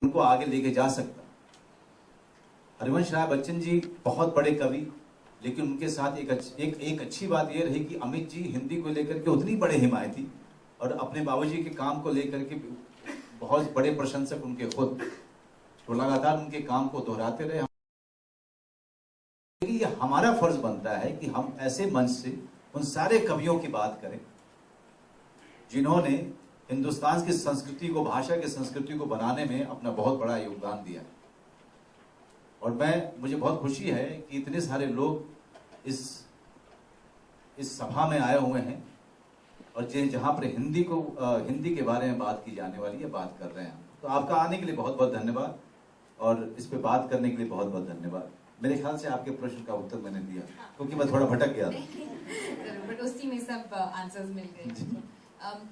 उनको आगे लेके जा सकता। हरिवंश राय बच्चन जी बहुत बड़े कवि, लेकिन उनके साथ एक अच्छी बात यह रही कि अमित जी हिंदी को लेकर के उतनी बड़े हिमायती और अपने बाबूजी के काम को लेकर के बहुत बड़े प्रशंसक उनके खुद, तो लगातार उनके काम को दोहराते रहे। ये हमारा फर्ज बनता है कि हम ऐसे मंच से उन सारे कवियों की बात करें जिन्होंने हिंदुस्तान की संस्कृति को, भाषा की संस्कृति को बनाने में अपना बहुत बड़ा योगदान दिया। और मुझे बहुत खुशी है कि इतने सारे लोग इस सभा में आए हुए हैं और जहां पर हिंदी के बारे में बात की जाने वाली है, बात कर रहे हैं। तो आपका आने के लिए बहुत बहुत धन्यवाद और इस पे बात करने के लिए बहुत बहुत धन्यवाद। मेरे ख्याल से आपके प्रश्न का उत्तर मैंने दिया, क्योंकि मैं थोड़ा भटक गया था। बट उसी में सब आंसर्स मिल गए।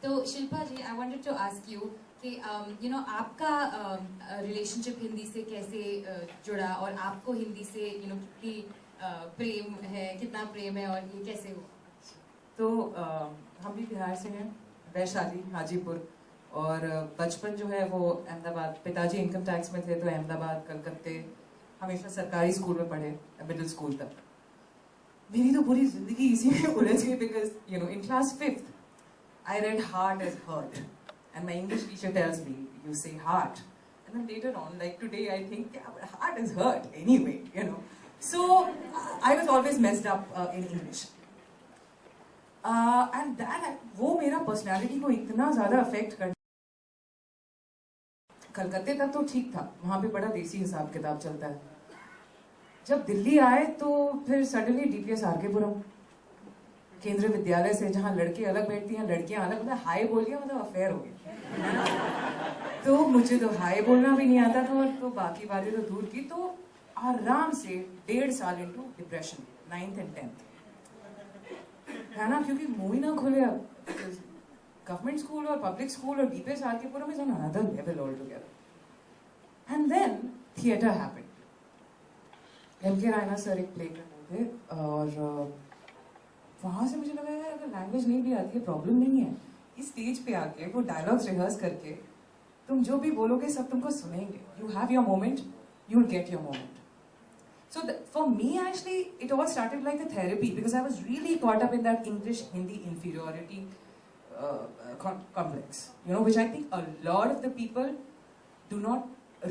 तो Shilpa ji, I wanted to ask you कि आपका रिलेशनशिप हिंदी से कैसे जुड़ा और आपको हिंदी से कितनी प्रेम है, कितना प्रेम है और ये कैसे हुआ? तो हम भी बिहार से हैं, वैशाली, हाजीपुर, और बचपन जो है वो अहमदाबाद, पिताजी इनकम टैक्स में थे तो अहमदाबाद, कलकत्ते, हमेशा सरकारी स्कूल में पढ़े, मिडिल स्कूल तक। मेरी तो पूरी जिंदगी इसी में उलझ गई, because in class 5th I read heart as hurt, and my English teacher tells me, you say heart, and then later on, like today, I think, yeah, but heart is hurt anyway, So I was always messed up in English, and that वो मेरा personality को इतना ज़्यादा affect कर। कलकत्ते तक तो ठीक था, वहाँ पे बड़ा देसी हिसाब किताब चलता है। जब दिल्ली आए तो फिर सडनली DPS आरकेपुरम केंद्रीय विद्यालय से, जहाँ लड़के अलग बैठती हैं, लड़कियां अलग, मतलब हाय बोल गया मतलब अफेयर हो गया। तो मुझे तो हाय बोलना भी नहीं आता था, और तो बाकी बातें तो दूर की। तो आराम से 1.5 साल into depression, 9th and 10th, है ना, क्योंकि मुंह ही ना खुले अब। गवर्नमेंट स्कूल और पब्लिक स्कूल और DPS R K Puram is on another level all together. And then theatre happened. MK Raina sir एक प्ले कर रहे थे, और वहां से मुझे लगा यार, अगर लैंग्वेज नहीं भी आती है प्रॉब्लम नहीं है, इस स्टेज पे आके वो डायलॉग्स रिहर्स करके तुम जो भी बोलोगे सब तुमको सुनेंगे। You have your moment, you will get your moment. So for me actually it all started like a therapy, because I was really caught up in that English Hindi inferiority complex, which I think a lot of the people do not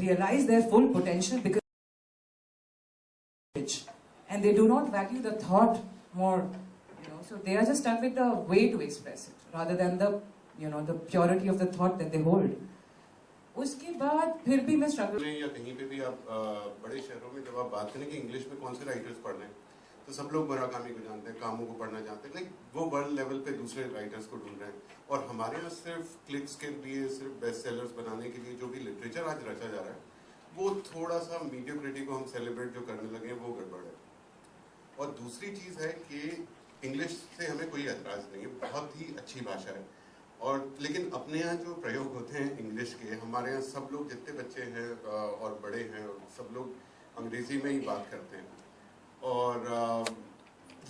realize their full potential because and they do not value the thought more. So they are just stuck with the way to express it rather than the the purity of the thought that they hold. उसके बाद फिर भी मैं struggle। या कहीं पे भी आप बड़े शहरों में जब आप बात करें कि इंग्लिश में कौन से राइटर्स पढ़ रहे हैं, तो सब लोग मुराकामी को जानते हैं, कामों को पढ़ना जानते हैं, लाइक वो वर्ल्ड लेवल पे दूसरे राइटर्स को ढूंढ रहे हैं। और हमारे यहाँ सिर्फ क्लिक्स के लिए, सिर्फ बेस्ट सेलर्स बनाने के लिए जो भी लिटरेचर आज रचा जा रहा है, वो थोड़ा सा मीडियोक्रिटी को हम सेलिब्रेट जो करने लगे हैं वो गड़बड़ है। और दूसरी चीज़ है कि इंग्लिश से हमें कोई एतराज़ नहीं है, बहुत ही अच्छी भाषा है, और लेकिन अपने यहाँ जो प्रयोग होते हैं इंग्लिश के, हमारे यहाँ सब लोग जितने बच्चे हैं और बड़े हैं, सब लोग अंग्रेज़ी में ही बात करते हैं। और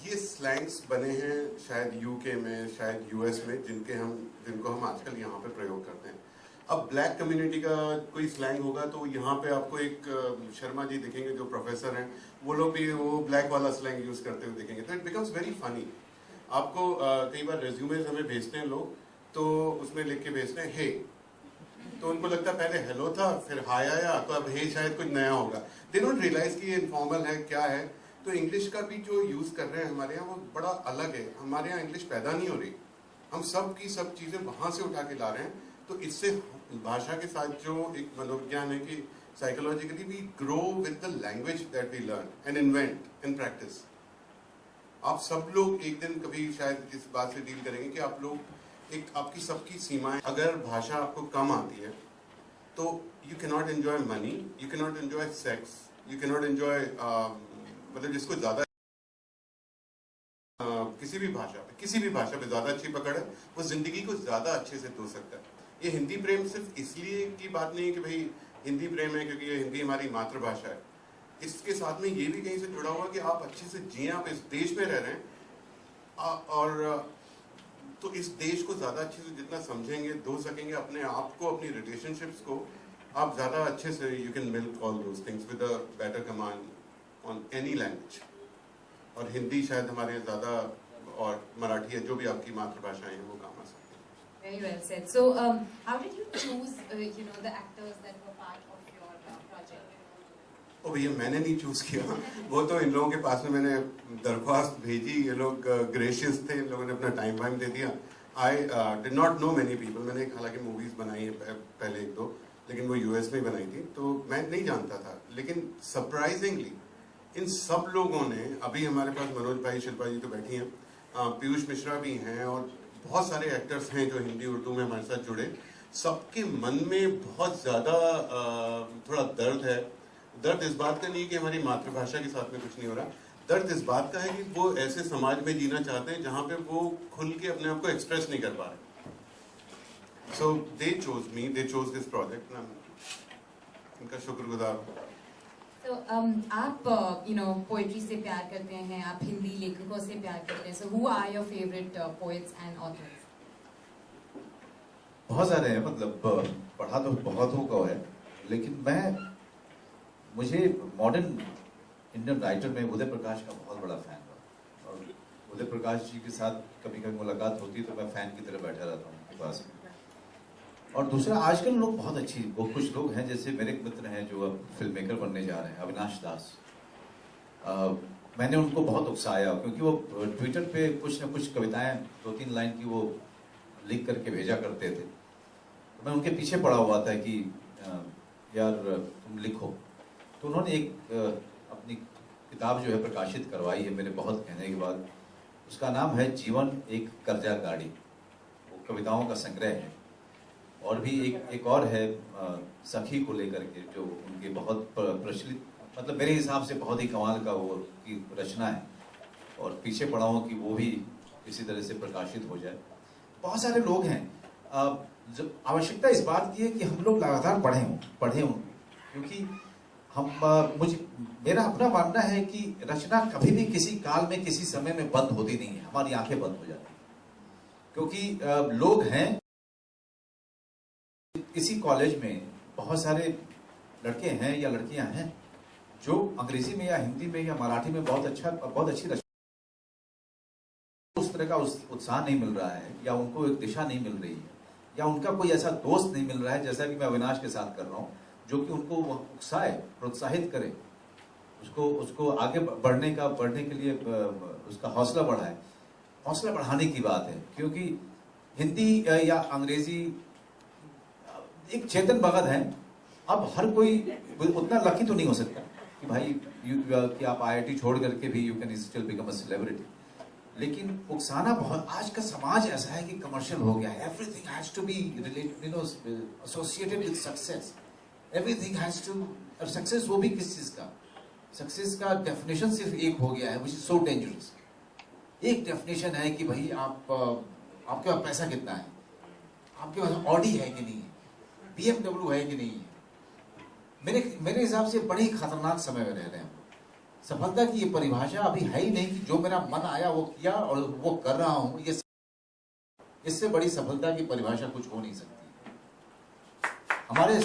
ये स्लैंग्स बने हैं शायद UK में, शायद US में, जिनको हम आजकल यहाँ पे प्रयोग करते हैं। अब ब्लैक कम्युनिटी का कोई स्लैंग होगा तो यहाँ पे आपको एक शर्मा जी दिखेंगे जो प्रोफेसर हैं, वो लोग भी वो ब्लैक वाला स्लैंग यूज करते हुए दिखेंगे, तो इट बिकम्स वेरी फनी। आपको कई बार रेज्यूमेज हमें भेजते हैं लोग, तो उसमें लिख के भेजते हैं हे, तो उनको लगता है पहले हेलो था फिर हाय आया, तो अब हे शायद कुछ नया होगा। दे डोंट रियलाइज कि ये इनफॉर्मल है, क्या है। तो इंग्लिश का भी जो यूज कर रहे हैं हमारे यहाँ, वो बड़ा अलग है। हमारे यहाँ इंग्लिश पैदा नहीं हो रही, हम सब की सब चीजें वहां से उठा के ला रहे हैं। तो इससे भाषा के साथ जो एक मनोविज्ञान है कि psychologically we grow with the language that we learn and invent in practice. आप सब लोग एक दिन कभी शायद इस बात से डील करेंगे कि आप लोग एक आपकी सबकी सीमाएं, अगर भाषा आपको कम आती है तो you can not enjoy money, you can not enjoy sex, you can not enjoy, मतलब जिसको ज्यादा किसी भी भाषा पे ज्यादा अच्छी पकड़ है, वो जिंदगी को ज्यादा अच्छे से दो सकता है। ये हिंदी प्रेम सिर्फ इसलिए की बात नहीं है कि भाई हिंदी प्रेम है क्योंकि ये हिंदी हमारी मातृभाषा है। इसके साथ में ये भी कहीं से जुड़ा हुआ कि आप अच्छे से जिए, आप इस देश में रह रहे हैं, और तो इस देश को ज्यादा अच्छे से जितना समझेंगे, दो सकेंगे, अपने आप को, अपनी रिलेशनशिप्स को, आप ज़्यादा अच्छे से you can milk all those things with a better command on any language. और हिंदी शायद हमारे ज़्यादा, और मराठी है, जो भी आपकी मातृभाषाएं हैं वो काम आ सकती हैं। Very well said. So, how did you choose, the actors that were part of your project? ओ भैया, मैंने नहीं चूज किया, वो तो इन लोगों के पास में मैंने दरख्वास्त भेजी, ये लोग ग्रेशियस थे, इन लोगों ने अपना टाइम वाइम दे दिया। I did not know many people. मैंने हालांकि मूवीज बनाई है पहले एक दो, लेकिन वो यूएस में ही बनाई थी, तो मैं नहीं जानता था। लेकिन सरप्राइजिंगली इन सब लोगों ने, अभी हमारे पास मनोज भाई, शिल्पा जी तो बैठी हैं, पीयूष मिश्रा भी हैं, और बहुत सारे एक्टर्स हैं जो हिंदी उर्दू में हमारे साथ जुड़े। सबके मन में बहुत ज़्यादा थोड़ा दर्द है। दर्द इस बात का नहीं कि हमारी मातृभाषा के साथ में कुछ नहीं हो रहा, दर्द इस बात का है कि वो ऐसे समाज में जीना चाहते हैं जहाँ पे वो खुल के अपने आप को एक्सप्रेस नहीं कर पा रहे। So they chose me, they chose this project, उनका शुक्रगुजार हूँ। So, आप पोएट्री से प्यार करते हैं, आप हिंदी लेखकों से प्यार करते हैं। So, who are your favorite poets and authors? बहुत सारे हैं, मतलब पढ़ा तो बहुतों को है, लेकिन मुझे मॉडर्न इंडियन राइटर में उदय प्रकाश का बहुत बड़ा फैन था, और उदय प्रकाश जी के साथ कभी कभी मुलाकात होती है तो मैं फैन की तरह बैठा रहता हूँ उनके पास में। और दूसरा, आजकल लोग बहुत अच्छी, वो कुछ लोग हैं, जैसे मेरे एक मित्र हैं जो अब फिल्म मेकर बनने जा रहे हैं, अविनाश दास। मैंने उनको बहुत उकसाया, क्योंकि वो ट्विटर पे कुछ न कुछ कविताएं 2-3 लाइन की वो लिख करके भेजा करते थे। तो मैं उनके पीछे पड़ा हुआ था कि यार तुम लिखो। तो उन्होंने एक अपनी किताब जो है प्रकाशित करवाई है मेरे बहुत कहने के बाद। उसका नाम है जीवन एक कर्जा गाड़ी, वो कविताओं का संग्रह है। और भी एक और है सखी को लेकर के, जो उनके बहुत प्रचलित, मतलब मेरे हिसाब से बहुत ही कमाल का वो की रचना है, और पीछे पड़ा हूँ कि वो भी इसी तरह से प्रकाशित हो जाए। बहुत सारे लोग हैं। जब आवश्यकता इस बात की है कि हम लोग लगातार पढ़ें हों, क्योंकि मेरा अपना मानना है कि रचना कभी भी किसी काल में किसी समय में बंद होती नहीं है, हमारी आंखें बंद हो जाती हैं। क्योंकि लोग हैं, इसी कॉलेज में बहुत सारे लड़के हैं या लड़कियां हैं जो अंग्रेजी में या हिंदी में या मराठी में बहुत अच्छी रचना, उस तरह का उत्साह नहीं मिल रहा है, या उनको एक दिशा नहीं मिल रही है, या उनका कोई ऐसा दोस्त नहीं मिल रहा है, जैसा कि मैं अविनाश के साथ कर रहा हूँ, जो कि उनको उकसाए, प्रोत्साहित करे, उसको आगे बढ़ने के लिए उसका हौसला बढ़ाए। हौसला बढ़ाने की बात है, क्योंकि हिंदी या अंग्रेजी एक चेतन भगत है। अब हर कोई उतना लकी तो नहीं हो सकता कि भाई कि आप आईआईटी छोड़ करके भी you can still become a celebrity, लेकिन उकसाना बहुत, आज का समाज ऐसा है कि कमर्शियल हो गया है। Everything has to be associated with success, everything has to, और सक्सेस वो भी किस चीज का, सक्सेस का डेफिनेशन सिर्फ एक हो गया है, व्हिच इज सो डेंजरस। एक डेफिनेशन है कि भाई आपके पास पैसा कितना है, आपके पास ऑडी है कि नहीं है, BMW है कि नहीं है। मेरे हिसाब से बड़े ही खतरनाक समय में रह रहे हैं। सफलता की ये परिभाषा अभी है ही नहीं कि जो मेरा मन आया वो किया और वो कर रहा हूं, ये इससे बड़ी सफलता की परिभाषा कुछ हो नहीं सकती हमारे।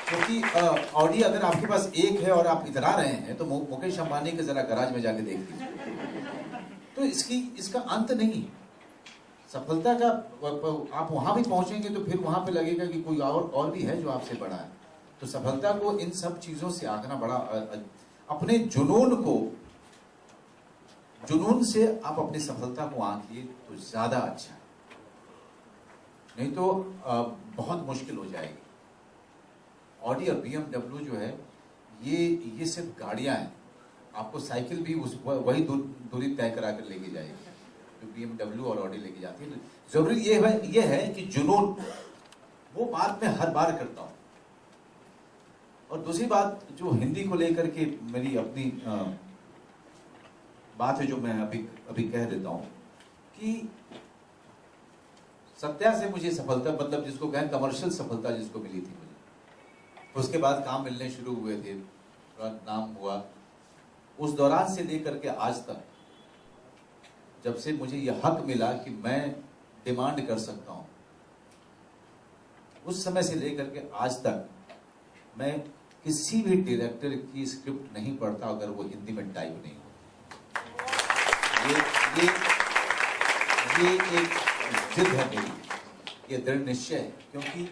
क्योंकि ऑडी अगर आपके पास एक है और आप इतरा रहे हैं, तो मुकेश अंबानी के जरा गराज में जाके देख लीजिए, तो इसका अंत नहीं। सफलता का आप वहां भी पहुंचेंगे तो फिर वहां पे लगेगा कि कोई और भी है जो आपसे बड़ा है। तो सफलता को इन सब चीजों से आंकना बड़ा, अपने जुनून से आप अपनी सफलता को आंकिए तो ज्यादा अच्छा है, नहीं तो बहुत मुश्किल हो जाएगी। ऑडी और BMW जो है ये सिर्फ गाड़ियां हैं, आपको साइकिल भी वही दूरी तय करा कर लेके जाएगी जो BMW और ऑडी लेके जाती है। जरूरी ये है कि जुनून, वो बात मैं हर बार करता हूं। और दूसरी बात जो हिंदी को लेकर के मेरी अपनी बात है, जो मैं अभी कह देता हूं कि सत्या से मुझे सफलता, मतलब जिसको कहें कमर्शियल सफलता जिसको मिली थी मुझे, तो उसके बाद काम मिलने शुरू हुए थे, थोड़ा नाम हुआ, उस दौरान से लेकर के आज तक, जब से मुझे यह हक मिला कि मैं डिमांड कर सकता हूं, उस समय से लेकर के आज तक मैं किसी भी डायरेक्टर की स्क्रिप्ट नहीं पढ़ता अगर वो हिंदी में टाइप नहीं हो। ये एक जिद है मेरी, ये दृढ़ निश्चय है। क्योंकि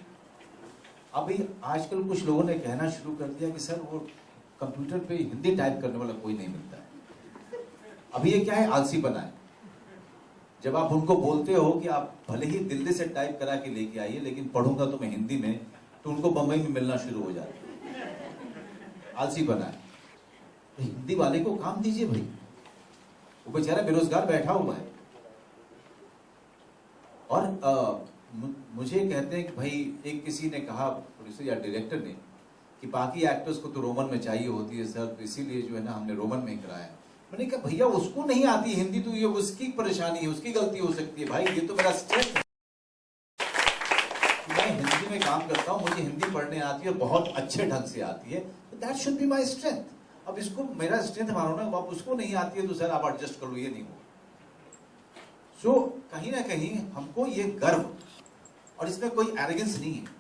अभी आजकल कुछ लोगों ने कहना शुरू कर दिया कि सर वो कंप्यूटर पे हिंदी टाइप करने वाला कोई नहीं मिलता है। अभी ये क्या है, आलसी बना है। जब आप उनको बोलते हो कि आप भले ही दिल्ली से टाइप करा के लेके आइए लेकिन पढ़ूंगा तो मैं हिंदी में, तो उनको बंबई में मिलना शुरू हो जाता है। आलसी बना है। तो हिंदी वाले को काम दीजिए भाई, वो बेचारा बेरोजगार बैठा हुआ है। और मुझे कहते हैं कि भाई एक किसी ने कहा, प्रोड्यूसर या डायरेक्टर ने, कि बाकी एक्टर्स को तो रोमन में चाहिए होती है सर, तो इसीलिए जो है ना हमने रोमन में ही कराया। मैंने कहा भैया उसको नहीं आती हिंदी तो ये उसकी परेशानी है, उसकी गलती हो सकती है। भाई ये तो मेरा स्ट्रेंथ है, मैं हिंदी में काम करता हूँ, मुझे हिंदी पढ़ने आती है, बहुत अच्छे ढंग से आती है, तो that should be my strength. अब इसको मेरा स्ट्रेंथ मानो ना, अब उसको नहीं आती है तो सर आप एडजस्ट कर लो, ये नहीं हो। सो कहीं ना कहीं हमको ये गर्व, और इसमें कोई एरोगेंस नहीं है।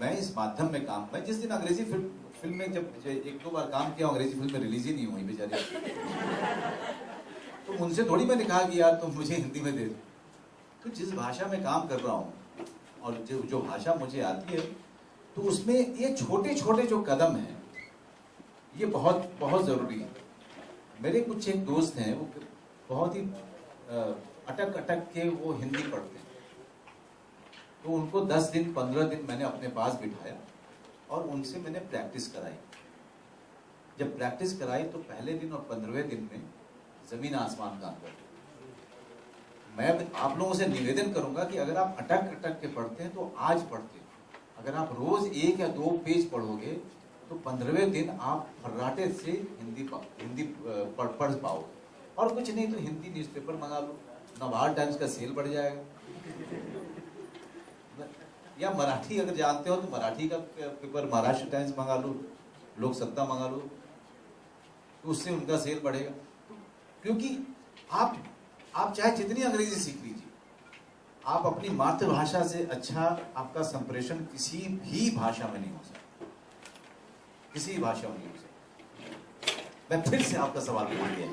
मैं इस माध्यम में काम, मैं जिस दिन अंग्रेजी फिल्म में जब एक दो बार काम किया, अंग्रेजी फिल्म में रिलीज ही नहीं हुई बेचारी, तो उनसे थोड़ी मैंने कहा कि यार तुम मुझे हिंदी में दे दो। तो जिस भाषा में काम कर रहा हूँ और जो भाषा मुझे आती है, तो उसमें ये छोटे छोटे जो कदम हैं ये बहुत बहुत जरूरी है। मेरे कुछ एक दोस्त हैं, वो बहुत ही अटक अटक के वो हिंदी पढ़ते हैं, तो उनको 10 दिन 15 दिन मैंने अपने पास बिठाया और उनसे मैंने प्रैक्टिस कराई। जब प्रैक्टिस कराई तो पहले दिन और 15वें दिन में जमीन आसमान का अंतर। मैं आप लोगों से निवेदन करूंगा कि अगर आप अटक अटक के पढ़ते हैं तो आज पढ़ते हैं, अगर आप रोज 1 या 2 पेज पढ़ोगे तो 15वें दिन आप फर्राटे से हिंदी पढ़ पाओगे। और कुछ नहीं तो हिंदी न्यूज़पेपर मंगा लो, नवभारत टाइम्स का सेल बढ़ जाएगा, या मराठी अगर जानते हो तो मराठी का पेपर महाराष्ट्र टाइम्स मंगा लो, लोक सत्ता मंगा लो, तो उससे उनका सेल बढ़ेगा। क्योंकि आप चाहे जितनी अंग्रेजी सीख लीजिए, आप अपनी मातृभाषा से अच्छा आपका संप्रेषण किसी भी भाषा में नहीं हो सकता, किसी भाषा में नहीं हो सकता। मैं फिर से आपका सवाल भूल गया।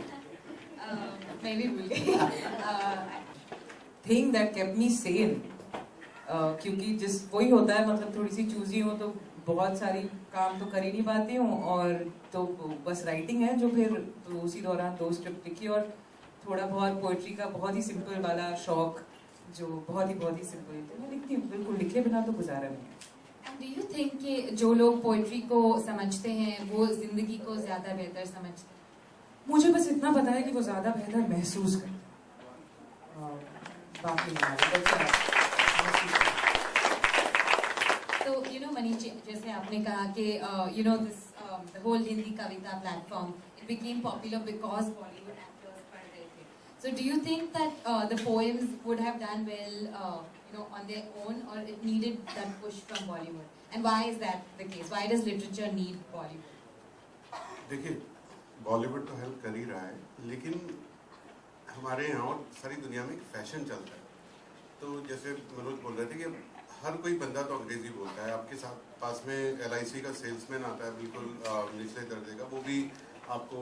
मैं भी भूल गई। Thing that kept me Sen, क्योंकि वही होता है, मतलब थोड़ी सी चूजी हूँ तो बहुत सारी काम तो कर ही नहीं पाती हूँ, और तो बस राइटिंग है जो फिर तो उसी दौरान 2 स्क्रिप्ट लिखी, और थोड़ा बहुत पोइट्री का बहुत ही सिंपल वाला शौक जो बहुत ही सिंपल है, तो मैं लिखती हूँ, बिल्कुल लिखे बिना तो गुजारा नहीं है। Do you think कि जो लोग पोइट्री को समझते हैं वो जिंदगी को ज्यादा बेहतर समझते हैं? मुझे बस इतना पता है कि वो ज्यादा बेहतर महसूस करते हैं, बाकी नहीं। तो मनीष, जैसे आपने कहा कि this the whole Hindi kavita platform it became popular because Bollywood actors पढ़ रहे थे. So do you think that the poems would have done well on their own, or it needed that push from Bollywood? And why is that the case? Why does literature need Bollywood? देखिए, बॉलीवुड तो help कर ही रहा है, लेकिन हमारे यहाँ और सारी दुनिया में एक फैशन चलता है। तो जैसे मनोज बोल रहे थे कि हर कोई बंदा तो अंग्रेजी बोलता है, आपके साथ पास में LIC का सेल्समैन आता है बिल्कुल निचले दर्जे का, वो भी आपको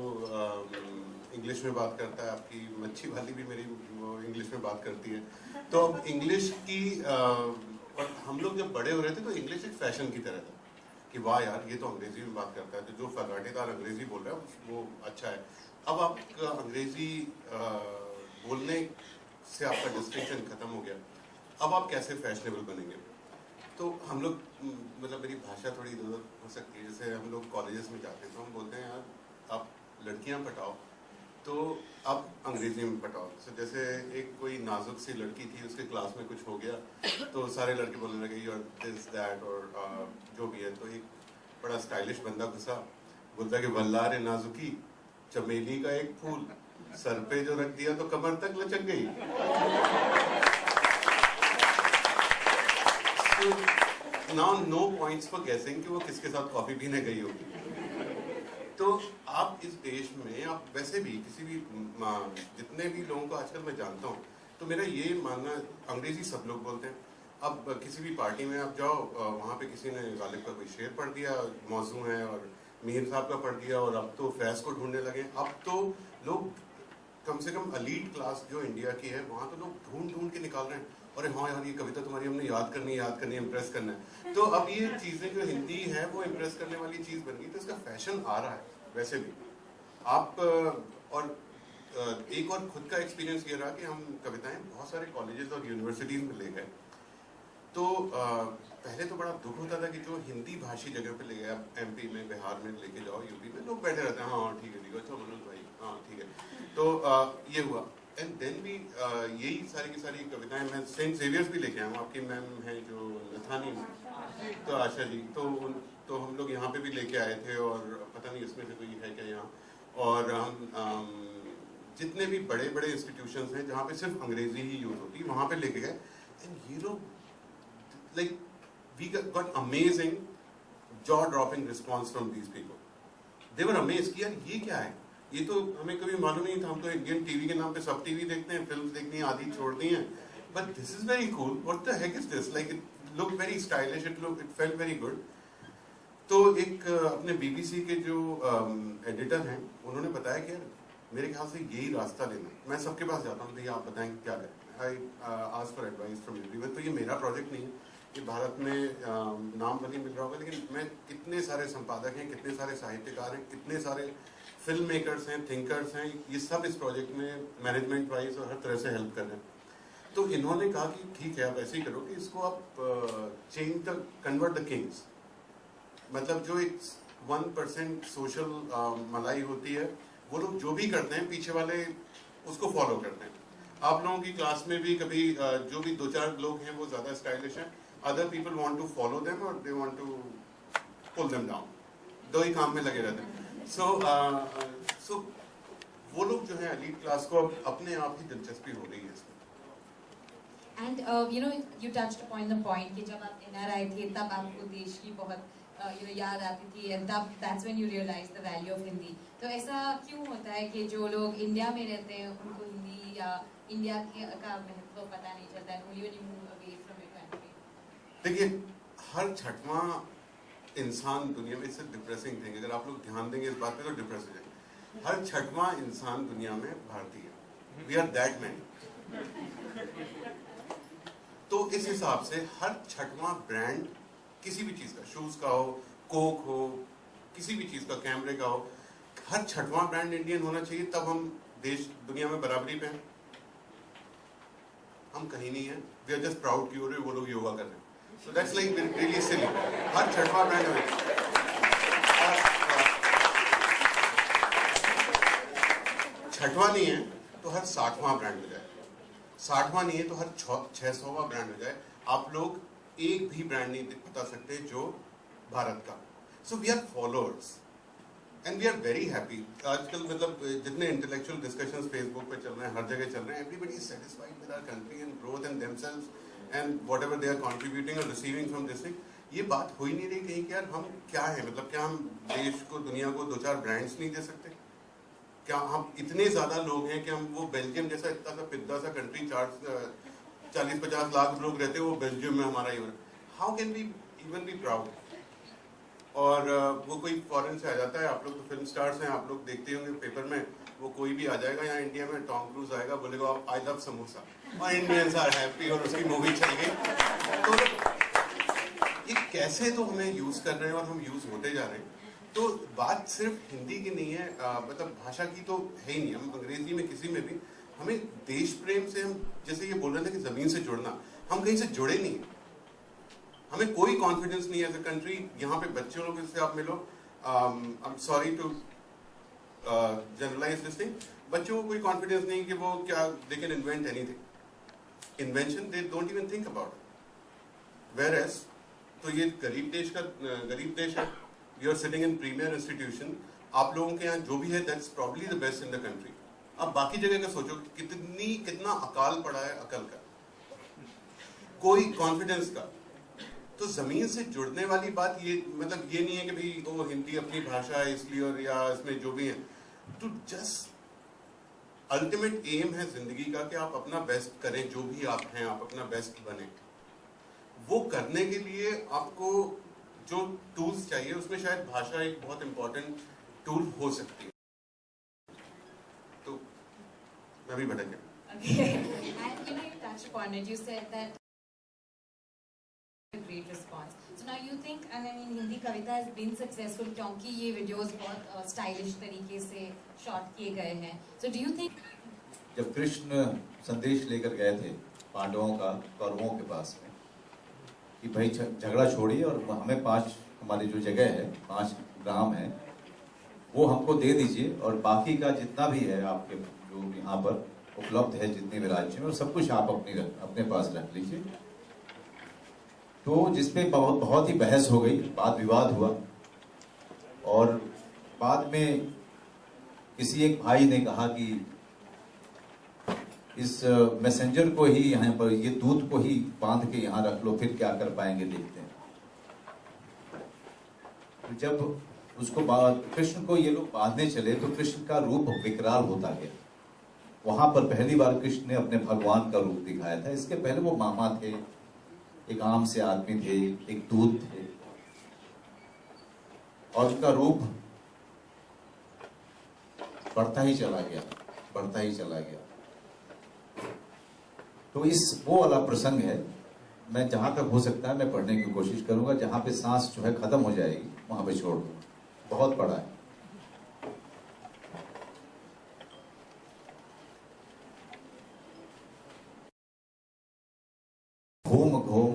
इंग्लिश में बात करता है, आपकी मच्छी वाली भी मेरी इंग्लिश में बात करती है। तो अब इंग्लिश की और हम लोग जब बड़े हो रहे थे तो इंग्लिश एक फैशन की तरह था कि वाह यार ये तो अंग्रेजी में बात करता है, तो जो फर्राटेदार अंग्रेजी बोल रहा है वो अच्छा है। अब आपका अंग्रेजी बोलने से आपका डिस्टिंक्शन खत्म हो गया, अब आप कैसे फैशनेबल बनेंगे? तो हम लोग मतलब मेरी भाषा थोड़ी इधर उधर हो सकती है, जैसे हम लोग कॉलेजेस में जाते हैं तो हम बोलते हैं यार आप लड़कियां पटाओ, तो आप अंग्रेजी में पटाओ। तो जैसे एक कोई नाजुक सी लड़की थी, उसके क्लास में कुछ हो गया तो सारे लड़के बोलने लगे यू आर दिस दैट और जो भी है। तो एक बड़ा स्टाइलिश बंदा घुसा, बोलता कि वल्लाह रे नाजुकी, चमेली का एक फूल सर पे जो रख दिया तो कमर तक लचक गई। नाउ नो पॉइंट्स फॉर गेसिंग कि वो किसके साथ कॉफी पीने गई होगी। तो आप इस देश में आप वैसे भी किसी भी जितने भी लोगों को आजकल मैं जानता हूँ, तो मेरा ये मानना, अंग्रेजी सब लोग बोलते हैं, अब किसी भी पार्टी में आप जाओ, वहाँ पे किसी ने गालिब का कोई शेर पढ़ दिया, मौजू है, और मीर साहब का पढ़ दिया, और अब तो फैज़ को ढूंढने लगे। अब तो लोग कम से कम एलीट क्लास जो इंडिया की है, वहाँ तो लोग ढूंढ ढूंढ के निकाल रहे हैं, अरे हाँ यार ये कविता तुम्हारी हमने याद करनी है, इम्प्रेस करना है। तो अब ये चीज़ें जो हिंदी है वो इम्प्रेस करने वाली चीज़ बन गई, तो इसका फैशन आ रहा है वैसे भी। आप और एक और खुद का एक्सपीरियंस ये रहा कि हम कविताएं बहुत सारे कॉलेजेस और यूनिवर्सिटीज़ में ले गए, तो पहले तो बड़ा दुख होता था कि जो हिंदी भाषी जगह पे ले गया, एमपी में, बिहार में लेके जाओ, यूपी में, लोग बैठे रहते हैं, हाँ ठीक है अच्छा मनोज भाई, हाँ ठीक है। तो ये हुआ, एंड देन भी यही सारी की सारी कविताएं मैं सेंट जेवियर्स भी लेके आया हूँ। आपकी मैम है जो लथानी, तो आशा जी, तो हम लोग यहाँ पे भी लेके आए थे, और पता नहीं इसमें से कोई है क्या यहाँ। और हम जितने भी बड़े बड़े इंस्टीट्यूशंस हैं जहाँ पे सिर्फ अंग्रेजी ही यूज होती है, वहाँ पे लेके गए, एंड ये लोग like we got amazing jaw-dropping response from these people. They were amazed कि यार ये क्या है, ये तो हमें कभी मालूम नहीं था, हम तो इंडियन टीवी के नाम पे सब टीवी देखते हैं, फिल्म्स देखनी है, आधी छोड़ दी हैं, but this is very cool. What the heck is this? Like it looked very stylish, it felt very good. तो एक अपने BBC के जो एडिटर हैं, उन्होंने बताया कि यार मेरे ख्याल से यही रास्ता लेना। मैं सबके पास जाता हूँ, भैया आप बताएं क्या करें, I ask for advice from everyone। तो ये मेरा प्रोजेक्ट नहीं है, कि भारत में नाम भले मिल रहा होगा, लेकिन मैं कितने सारे संपादक हैं, कितने सारे साहित्यकार हैं, कितने सारे फिल्म मेकर्स हैं, थिंकर्स हैं, ये सब इस प्रोजेक्ट में मैनेजमेंट वाइज और हर तरह से हेल्प कर रहे हैं। तो इन्होंने कहा कि ठीक है आप ऐसे ही करो कि इसको आप कन्वर्ट द किंग्स, मतलब जो एक 1% सोशल मलाई होती है, वो लोग जो भी करते हैं पीछे वाले उसको फॉलो करते हैं। आप लोगों की क्लास में भी कभी जो भी 2-4 लोग हैं वो ज्यादा स्टाइलिश हैं, other people want to follow them और they want to pull them down, दो ही काम में लगे रहते हैं। सो वो लोग जो है एलीट क्लास को अपने आप ही दिलचस्पी हो गई है इसमें। And you touched upon the point कि जब आप NRI थे तब आपको देश की बहुत याद आती थी, and that's when you realized the value of Hindi. तो ऐसा क्यों होता है कि जो लोग इंडिया में रहते हैं उनको हिंदी या इंडिया का महत्व पता नहीं चलता है, only when you move away from your country? देखिए, हर छठवां इंसान दुनिया में, इससे डिप्रेसिंग थिंग, अगर आप लोग ध्यान देंगे इस बात पे तो डिप्रेस हो जाएंगे। हर छठवां इंसान दुनिया में भारतीय है, वी आर दैट मैनी। तो इस हिसाब से हर छठवां ब्रांड किसी भी चीज का, शूज का हो, कोक हो, किसी भी चीज का, कैमरे का हो, हर छठवां ब्रांड इंडियन होना चाहिए, तब हम देश दुनिया में बराबरी पे हैं। हम कहीं नहीं है, वी आर जस्ट प्राउड कि वो लोग योगा कर रहे हैं, सो दैट्स लाइक रियली सिली। हर छठवां ब्रांड है, छठवां नहीं है तो हर 60वां ब्रांड हो जाए, 60वां नहीं है तो हर 600वां ब्रांड हो जाए। आप लोग एक भी ब्रांड नहीं बता सकते जो भारत का। So we are followers and we are very happy. आजकल मतलब जितने इंटेलेक्चुअल डिस्कशंस फेसबुक पे चल रहे हैं, हर जगह चल रहे हैं, everybody is satisfied with our country and growth and themselves and whatever they are contributing और रिसीविंग फ्रॉम दिस थिंग। ये बात हो ही नहीं रही कहीं कि यार हम क्या है, मतलब क्या हम देश को, दुनिया को 2-4 ब्रांड्स नहीं दे सकते? क्या हम इतने ज्यादा लोग हैं कि हम वो बेल्जियम जैसा इतना सा पिद्दा सा कंट्री, 40-50 लाख लोग रहते हैं, वो बेल्जियम में हमारा ही, how can we even be proud? और वो कोई फॉरेन से आ जाता है, आप लोग तो फिल्म स्टार्स हैं, आप लोग देखते होंगे पेपर में, वो कोई भी आ जाएगा यहाँ इंडिया में, टॉम क्रूज आएगा, बोलेगा आई लव समोसा, और इंडियंस आर हैप्पी, और उसकी मूवी चल गई। तो ये कैसे तो हमें यूज कर रहे हैं और हम यूज होते जा रहे हैं। तो बात सिर्फ हिंदी की नहीं है, मतलब भाषा की तो है ही नहीं, हम अंग्रेजी में किसी में भी, हमें देश प्रेम से, हम जैसे ये बोल रहे थे कि जमीन से जुड़ना, हम कहीं से जुड़े नहीं, हमें कोई कॉन्फिडेंस नहीं है एज अ कंट्री। यहाँ पे बच्चों लोगों से आप मिलो, I am sorry to generalise this thing, बच्चों को कोई कॉन्फिडेंस नहीं कि वो क्या, they can invent anything, invention they don't even think about it. Whereas तो ये गरीब देश है, you are sitting in premier institution, आप लोगों के यहाँ जो भी है that's probably the best in the country. अब बाकी जगह का सोचो कितना अकाल पड़ा है अकल का, कोई कॉन्फिडेंस का। तो जमीन से जुड़ने वाली बात ये, मतलब ये नहीं है कि भाई वो हिंदी अपनी भाषा है इसलिए, और या इसमें जो भी है, तो जस्ट अल्टीमेट एम है जिंदगी का कि आप अपना बेस्ट करें, जो भी आप हैं आप अपना बेस्ट बने। वो करने के लिए आपको जो टूल्स चाहिए उसमें शायद भाषा एक बहुत इंपॉर्टेंट टूल हो सकती है। तो मैं भी भटक गया। Okay. And you touched upon it. You said that a great response. So now you think, and I mean, Hindi Kavita has been successful क्योंकि ये videos बहुत stylish तरीके से shot किए गए हैं. So do you think? जब कृष्ण संदेश लेकर गए थे पांडवों का कौरवों के पास में कि भाई झगड़ा छोड़िए और हमें 5 हमारी जो जगह है 5 ग्राम है वो हमको दे दीजिए और बाकी का जितना भी है आपके जो यहाँ पर उपलब्ध है जितने भी राज्य में वो सब कुछ आप अपने पास रख लीजिए। तो जिसपे बहुत ही बहस हो गई, वाद विवाद हुआ और बाद में किसी एक भाई ने कहा कि इस मैसेंजर को ही यहाँ पर ये दूत को ही बांध के यहाँ रख लो, फिर क्या कर पाएंगे देखते हैं। तो जब उसको कृष्ण को ये लोग बांधने चले तो कृष्ण का रूप विकराल होता गया। वहां पर पहली बार कृष्ण ने अपने भगवान का रूप दिखाया था। इसके पहले वो मामा थे, एक आम से आदमी थे, एक दूत थे और उनका रूप बढ़ता ही चला गया, बढ़ता ही चला गया। तो इस वो वाला प्रसंग है, मैं जहां तक हो सकता है मैं पढ़ने की कोशिश करूंगा। जहां पे सांस जो है खत्म हो जाएगी वहां पे छोड़ दूंगा, बहुत बड़ा है। घूम घूम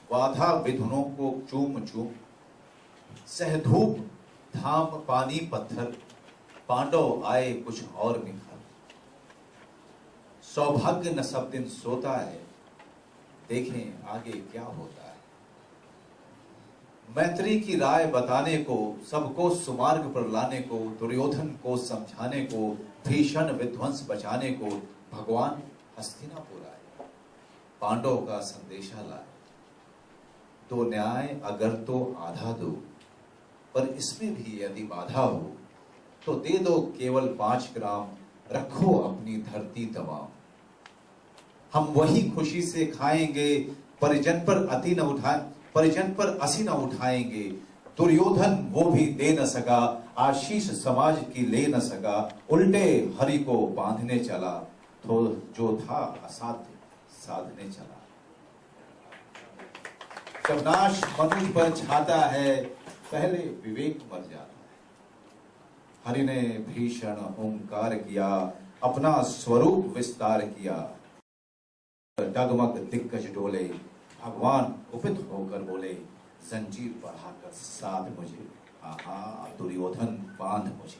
वाधा विधुनों को चूम चूम, सहधूप धाम पानी पत्थर, पांडव आए कुछ और निखर। सौभाग्य न सब दिन सोता है, देखें आगे क्या होता है। मैत्री की राय बताने को, सबको सुमार्ग पर लाने को, दुर्योधन को समझाने को, भीषण विध्वंस बचाने को भगवान हस्तिनापुर आए, पांडव का संदेशा लाए। तो न्याय अगर तो आधा दो, पर इसमें भी यदि बाधा हो तो दे दो केवल 5 ग्राम, रखो अपनी धरती तमाम। हम वही खुशी से खाएंगे, परिजन पर असी न उठाएंगे। दुर्योधन वो भी दे न सका, आशीष समाज की ले न सका। उल्टे हरि को बांधने चला, तो जो था असाध्य साधने चला। जब नाश मनुष्य पर छाता है, पहले विवेक मर जाता है। हरि ने भीषण ओंकार किया, अपना स्वरूप विस्तार किया। डगमग दिग्गज डोले, भगवान कुपित होकर बोले, जंजीर बढ़ाकर साध मुझे, आहा दुर्योधन बांध मुझे।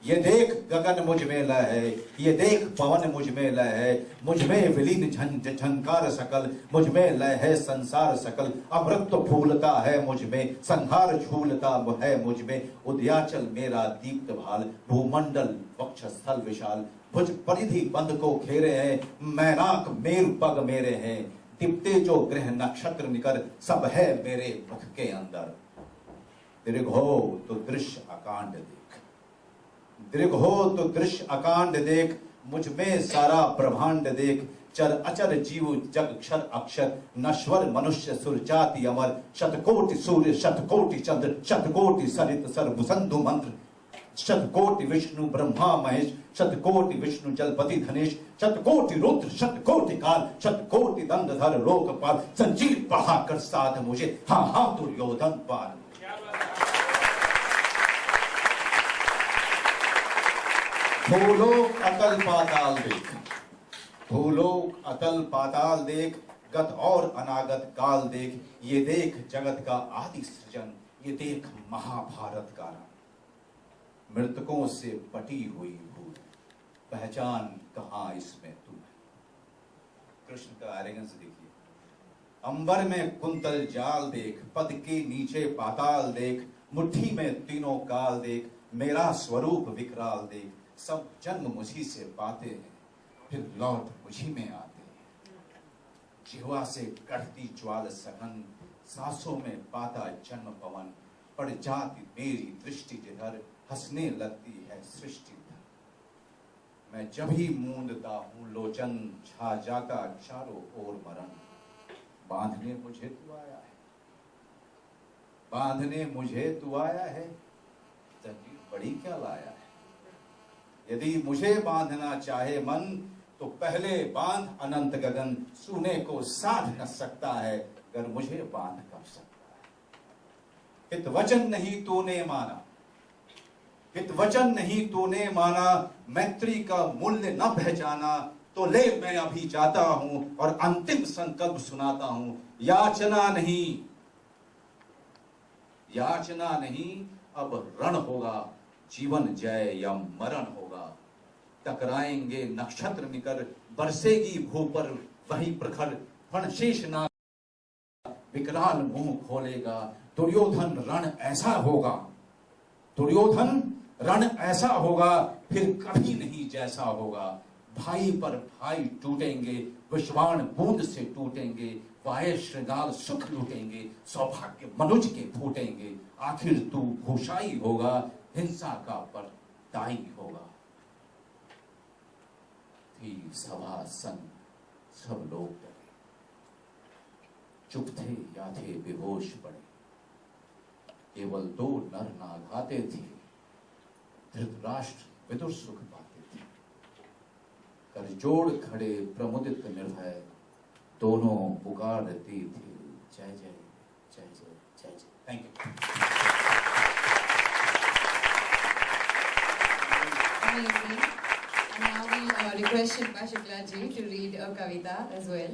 ये देख गगन मुझ में लय है, ये देख पवन मुझ में लय है। मुझ में विलीन झंकार सकल, मुझ में लय है संसार सकल। अमृत तो फूलता है मुझ में, संहार झूलता है मुझ में। उदयाचल मेरा दीप्त भाल, भूमंडल वक्षस्थल विशाल। भुज परिधि बंध को घेरे हैं, मैनाक मेरु पग मेरे हैं। दीप्ते जो ग्रह नक्षत्र निकर, सब है मेरे मुख के अंदर। दीर्घ हो तो दृश्य अकांड देख, दीर्घ हो तो दृश्य अकांड देख। मुझ में सारा ब्रह्मांड देख। चर अचर जीव जग क्षर अक्षर, नश्वर मनुष्य सुर जाति अमर। शतकोटि सूर्य शतकोटि चंद्र, शतकोटि सरित सर्वसंधु मंत्र। शतकोटि विष्णु ब्रह्मा महेश, शतकोटि विष्णु जलपति धनेश। शतकोटि रुद्र शतकोटि काल, शतकोटि दंडधर लोकपाल। संजीव बढ़ाकर साध मुझे, हाँ हाँ दुर्योधन पाल। भूलोक अतल पाताल देख, भूलोक अतल पाताल देख। गत और अनागत काल देख। ये देख जगत का आदि सृजन, ये देख महाभारत का रण। मृतकों से पटी हुई भूल, पहचान कहाँ इसमें तू है। कृष्ण का एरोगेंस देखिए। अंबर में कुंतल जाल देख, पद के नीचे पाताल देख। मुट्ठी में तीनों काल देख, मेरा स्वरूप विकराल देख। सब जन्म मुझी से पाते हैं, फिर लौट मुझी में आते हैं। जिह्वा से कढ़ती ज्वाल सघन, सांसों में पाता जन्म पवन। पड़ जाती मेरी दृष्टि जिधर, हंसने लगती है सृष्टि धर। मैं जब ही मूंदता हूं लोचन, छा जाता चारों ओर मरण। बांधने मुझे तू आया है, बांधने मुझे तू आया है, तकलीफ बड़ी क्या लाया है। यदि मुझे बांधना चाहे मन तो पहले बांध अनंत गगन, सूने को साध न सकता है अगर मुझे बांध कर सकता है। हित वचन नहीं तूने माना, हित वचन नहीं तूने माना, मैत्री का मूल्य न पहचाना, तो ले मैं अभी जाता हूं और अंतिम संकल्प सुनाता हूं। याचना नहीं, याचना नहीं, अब रण होगा, जीवन जय या मरण होगा। टकराएंगे नक्षत्र निकर, बरसेगी भू पर वही प्रखर, फणशेष नाग विकराल मुंह खोलेगा। दुर्योधन रण ऐसा होगा, दुर्योधन रण ऐसा होगा, फिर कभी नहीं जैसा होगा। भाई पर भाई टूटेंगे, विश्वाण बूंद से टूटेंगे, वाय श्रृंगार सुख लूटेंगे, सौभाग्य मनुज के फूटेंगे। आखिर तू भूषाई होगा, हिंसा का परदाई होगा। थी सभा संग सब लोग डरे, चुप थे या थे बेहोश पड़े। केवल 2 नर नागाते थे, धृतराष्ट्र विदुर सुख पाते थे। कर जोड़ खड़े प्रमुदित निर्भय, दोनों पुकारते थे जय जय जय जय जय जय। Thank you. Amazing. And now we request Shilpa Shukla ji to read a kavita as well.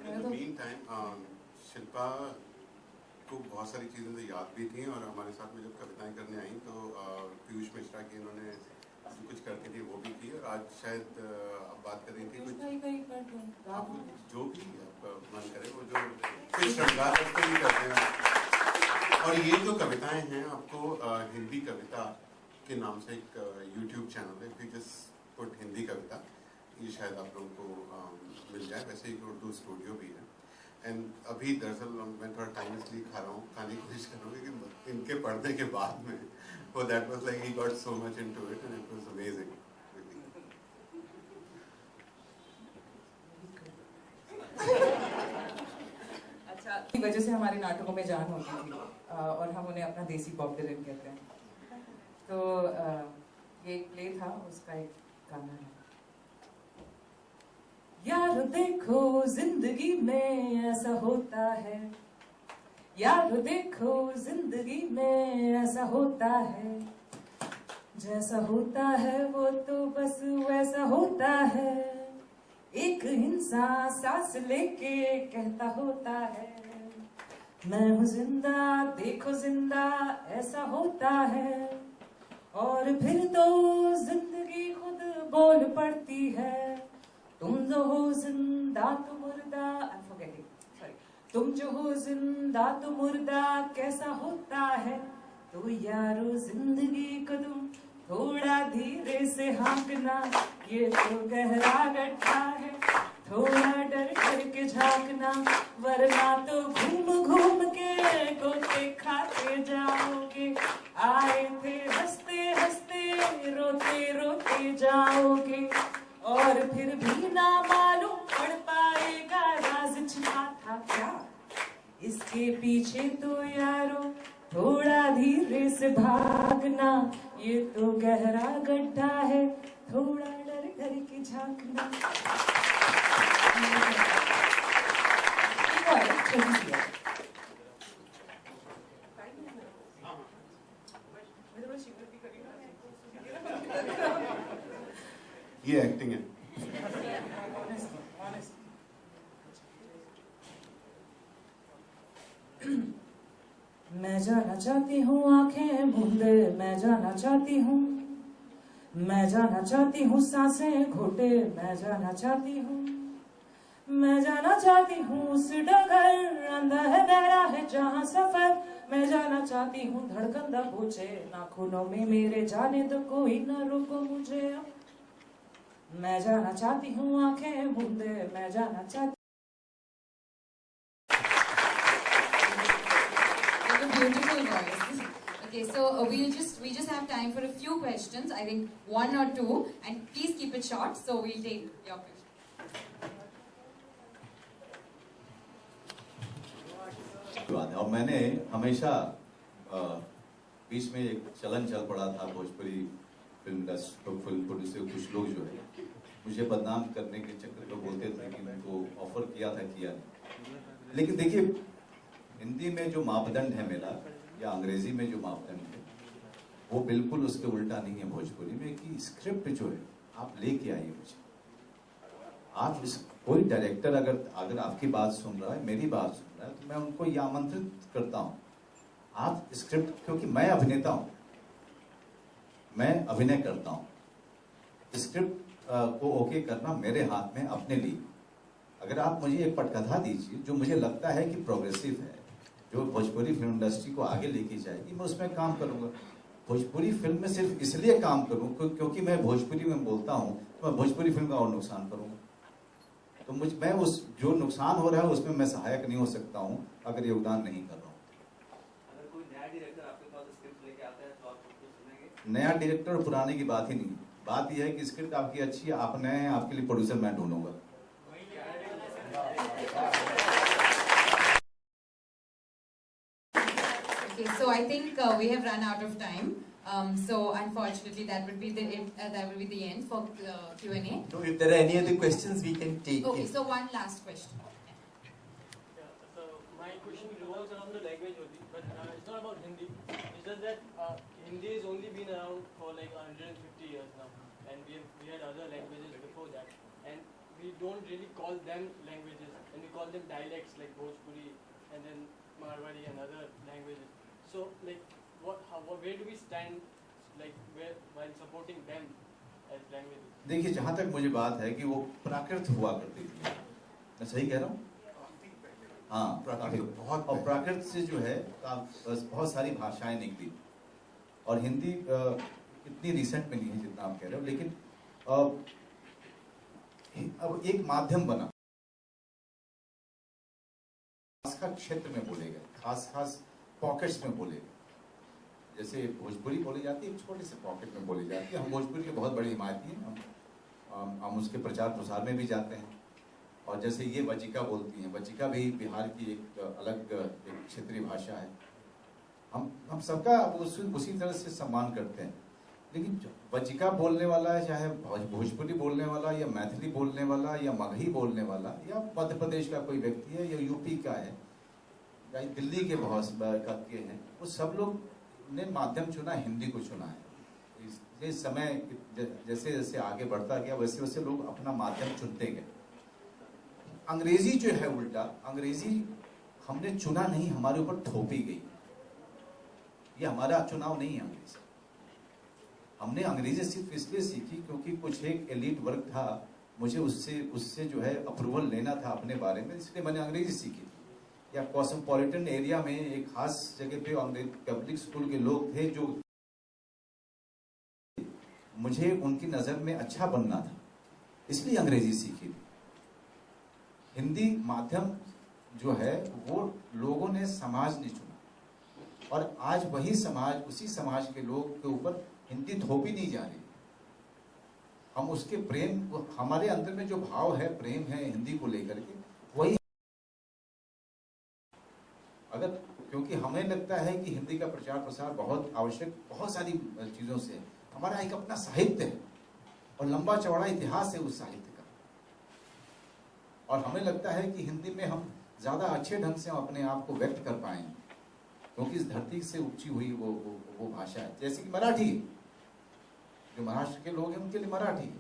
In the meantime, Shilpa को बहुत सारी चीज़ें तो याद भी थी और हमारे साथ में जब कविताएं करने आई तो पीयूष मिश्रा की इन्होंने कुछ करती थी वो भी की। और आज शायद आप बात कर रही थी कुछ आप जो भी आपका मन करे वो जो कुछ श्रृंगार करते ही करते हैं। और ये जो कविताएं हैं आपको हिंदी कविता के नाम से एक YouTube चैनल है, फिर जस्ट पुट हिंदी कविता, ये शायद आप लोगों को मिल जाए। वैसे एक उर्दू स्टूडियो भी है। एंड अभी दरअसल मैं थोड़ा टाइम इसलिए खा रहा हूँ, खाने की कोशिश कर रहा हूँ कि इनके पढ़ने के बाद में वो that was like he got so much into it and it was amazing. अच्छा, की वजह से हमारे नाटकों में जान होती थी और हम उन्हें अपना देसी बॉब डिलन कहते हैं। तो ये एक प्ले था, उसका एक गाना है। यार देखो जिंदगी में ऐसा होता है, यार देखो जिंदगी में ऐसा होता है, जैसा होता है वो तो बस वैसा होता है। एक इंसान सांस लेके कहता होता है मैं हूँ जिंदा, देखो जिंदा ऐसा होता है। और फिर तो जिंदगी खुद बोल पड़ती है तुम जो हो जिंदा तो मुर्दा, तुम जो हो जिंदा तो मुर्दा कैसा होता है। तो यारो जिंदगी को तुम थोड़ा धीरे से हाँकना, ये तो गहरा गड्ढा है, थोड़ा डर करके झांकना, वरना तो घूम घूम के गोते खाते जाओगे। आए थे हंसते हंसते रोते रोते जाओगे, और फिर भी ना मालूम पड़ पाएगा राज छिपा था क्या। इसके पीछे तो यारो थोड़ा धीरे से भागना, ये तो गहरा गड्ढा है, थोड़ा डर करके झांकना। ये एक्टिंग है। मैं जाना चाहती हूँ आंखें मूंदे, मैं जाना चाहती हूँ, मैं जाना चाहती हूँ सांसें घोटे, मैं जाना चाहती हूँ, मैं जाना चाहती हूँ उस डगर अंधा है बहरा है जहाँ सफर। मैं जाना चाहती हूँ धड़कन दबोचे नाखूनों में मेरे, जाने तो कोई न रोको मुझे। मैं जाना चाहती हूँ आंखें मूंदे, मैं जाना चाहती Beautiful voice. Okay, so we just have time for a few questions. I think one or two, and please keep it short. So we'll take your question. बात है। और मैंने हमेशा बीच में एक चलन चल पड़ा था भोजपुरी फिल्म प्रोड्यूसर कुछ लोग जो है मुझे बदनाम करने के चक्कर में बोलते थे कि उनको ऑफर किया नहीं। लेकिन देखिए, हिंदी में जो मापदंड है मेरा या अंग्रेजी में जो मापदंड है वो बिल्कुल उसके उल्टा नहीं है भोजपुरी में, कि स्क्रिप्ट जो है आप लेके आइए मुझे। आप कोई डायरेक्टर अगर आपकी बात सुन रहा है, मेरी बात सुन रहा है, तो मैं उनको ये आमंत्रित करता हूँ, आप स्क्रिप्ट, क्योंकि मैं अभिनेता हूँ, मैं अभिनय करता हूँ, स्क्रिप्ट को ओके करना मेरे हाथ में अपने लिए। अगर आप मुझे एक पटकथा दीजिए जो मुझे लगता है कि प्रोग्रेसिव है, जो भोजपुरी फिल्म इंडस्ट्री को आगे लेके जाएगी, मैं उसमें काम करूंगा। भोजपुरी फिल्म में सिर्फ इसलिए काम करूं क्योंकि मैं भोजपुरी में बोलता हूं, तो मैं भोजपुरी फिल्म का और नुकसान करूंगा। तो मैं उस जो नुकसान हो रहा है उसमें मैं सहायक नहीं हो सकता हूं अगर योगदान नहीं कर रहा हूं। अगर कोई नया डायरेक्टर आपके पास स्क्रिप्ट लेके आता है तो आप उसको सुनेंगे? नया डायरेक्टर पुराने की बात ही नहीं, बात यह है कि स्क्रिप्ट आपकी अच्छी है, आप नए हैं, आपके लिए प्रोड्यूसर मैं ढूंढूंगा। Okay, so I think we have run out of time. So unfortunately, that will be the end for Q&A. So if there are any other questions, we can take Okay, it. so one last question. Yeah, so my question revolves around the language only, but it's not about Hindi. It's just that Hindi has only been around for like 150 years now, and we had other languages before that, and we don't really call them languages, and we call them dialects like Bhojpuri and then Marwari and other languages. So like, where do we stand, like while supporting them as languages? देखिए, जहां तक मुझे बात है कि वो प्राकृत हुआ करती थी, मैं सही कह रहा हूँ? हाँ, प्राकृत। और प्राकृत से जो है बहुत सारी भाषाएं निकली, और हिंदी इतनी रिसेंट में नहीं है जितना आप कह रहे हो, लेकिन अब एक माध्यम बना, खास क्षेत्र में बोले गए, खास पॉकेट्स में बोले गए। जैसे भोजपुरी बोली जाती है एक छोटे से पॉकेट में बोली जाती है। हम भोजपुरी के बहुत बड़े हिमायती हैं, हम उसके प्रचार प्रसार में भी जाते हैं। और जैसे ये वजिका बोलती हैं, वजिका भी बिहार की एक अलग एक क्षेत्रीय भाषा है। हम सबका उसी तरह से सम्मान करते हैं। लेकिन वजिका बोलने वाला, चाहे भोजपुरी बोलने वाला या मैथिली बोलने वाला या मगही बोलने वाला, या मध्य प्रदेश का कोई व्यक्ति है या यूपी का है या दिल्ली के बहुत के हैं, वो सब लोग ने माध्यम चुना, हिंदी को चुना है। ये समय जैसे जैसे आगे बढ़ता गया वैसे वैसे लोग अपना माध्यम चुनते गए। अंग्रेजी जो है उल्टा, अंग्रेजी हमने चुना नहीं, हमारे ऊपर थोपी गई। ये हमारा चुनाव नहीं है अंग्रेजी। हमने अंग्रेजी सिर्फ इसलिए सीखी क्योंकि कुछ एक एलीट वर्ग था, मुझे उससे जो है अप्रूवल लेना था अपने बारे में, इसलिए मैंने अंग्रेजी सीखी थी। या कॉस्मोपॉलिटन एरिया में एक खास जगह पे अंग्रेज पब्लिक स्कूल के लोग थे जो मुझे उनकी नजर में अच्छा बनना था, इसलिए अंग्रेजी सीखी थी। हिंदी माध्यम जो है वो लोगों ने, समाज ने चुना, और आज वही समाज, उसी समाज के लोग के ऊपर हिंदी थोपी नहीं जा रही। हम उसके प्रेम, हमारे अंदर में जो भाव है, प्रेम है हिंदी को लेकर के, वही अगर, क्योंकि हमें लगता है कि हिंदी का प्रचार प्रसार बहुत आवश्यक, बहुत सारी चीजों से। हमारा एक अपना साहित्य है और लंबा चौड़ा इतिहास है उस साहित्य का, और हमें लगता है कि हिंदी में हम ज्यादा अच्छे ढंग से अपने आप को व्यक्त कर पाएंगे, क्योंकि इस धरती से उपजी हुई वो भाषा है। जैसे कि मराठी, जो महाराष्ट्र के लोग हैं उनके लिए मराठी है।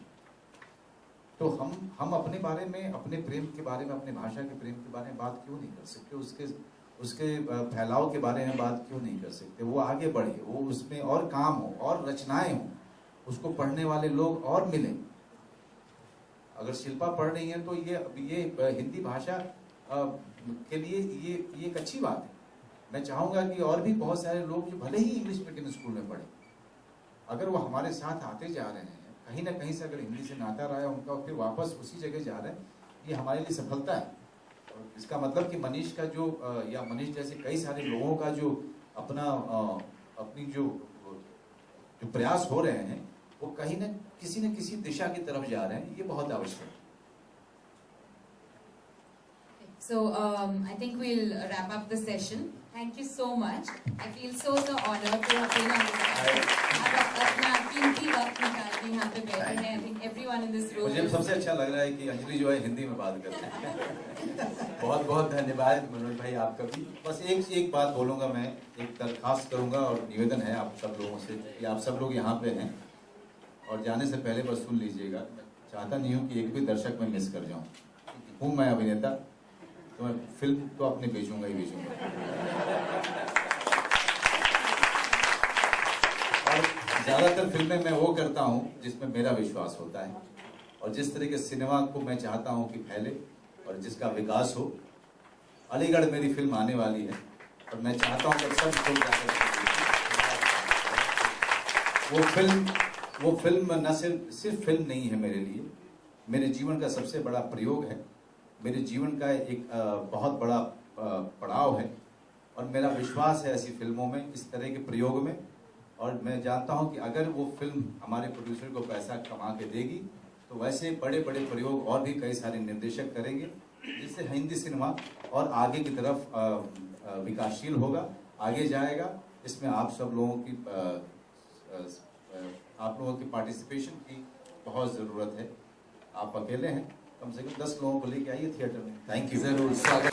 तो हम अपने बारे में, अपने प्रेम के बारे में, अपने भाषा के प्रेम के बारे में बात क्यों नहीं कर सकते? उसके फैलाव के बारे में बात क्यों नहीं कर सकते? वो आगे बढ़े, वो उसमें और काम हो, और रचनाएं हो, उसको पढ़ने वाले लोग और मिले। अगर शिल्पा पढ़ रही है तो ये हिंदी भाषा के लिए ये एक अच्छी बात है। मैं चाहूंगा कि और भी बहुत सारे लोग जो भले ही इंग्लिश मीडियम स्कूल में पढ़े, अगर वो हमारे साथ आते जा रहे हैं, कहीं ना कहीं से अगर हिंदी से नाता रहा है उनका, फिर वापस उसी जगह जा रहे हैं, ये हमारे लिए सफलता है। इसका मतलब कि मनीष का जो, या मनीष जैसे कई सारे लोगों का जो अपना अपनी जो प्रयास हो रहे हैं वो कहीं न किसी दिशा की तरफ जा रहे हैं, ये बहुत आवश्यक है। So I think we'll wrap up the session. Thank you so much. I feel so honored to have been on this session. आप अपना कीमती वक्त निकाल के यहाँ पे बैठे हैं. I think everyone in this room. मुझे सबसे अच्छा लग रहा है कि अंजलि जो है हिंदी में बात करती है। बहुत बहुत धन्यवाद मनोज भाई आपका भी। बस एक बात बोलूँगा मैं, एक दरखास्त करूँगा और निवेदन है आप सब लोगों से कि आप सब लोग यहाँ पे हैं और जाने से पहले बस सुन लीजिएगा। मैं चाहता नहीं हूँ कि एक भी दर्शक में मिस कर जाऊँ। हूँ मैं अभिनेता, तो मैं फिल्म तो अपने बेचूंगा ही बेचूंगा। और ज़्यादातर फिल्में मैं वो करता हूँ जिसमें मेरा विश्वास होता है और जिस तरह के सिनेमा को मैं चाहता हूँ कि फैले और जिसका विकास हो। अलीगढ़ मेरी फिल्म आने वाली है और मैं चाहता हूँ कि सब लोग जाकर वो फिल्म न सिर्फ फिल्म नहीं है मेरे लिए, मेरे जीवन का सबसे बड़ा प्रयोग है, मेरे जीवन का एक बहुत बड़ा पड़ाव है और मेरा विश्वास है ऐसी फिल्मों में, इस तरह के प्रयोग में। और मैं जानता हूं कि अगर वो फिल्म हमारे प्रोड्यूसर को पैसा कमा के देगी तो वैसे बड़े बड़े प्रयोग और भी कई सारे निर्देशक करेंगे, जिससे हिंदी सिनेमा और आगे की तरफ विकासशील होगा, आगे जाएगा। इसमें आप सब लोगों की पार्टिसिपेशन की बहुत ज़रूरत है। आप अकेले हैं, कम से कम 10 लोगों को लेके आइए थिएटर में। Thank you. जरूर स्वागत।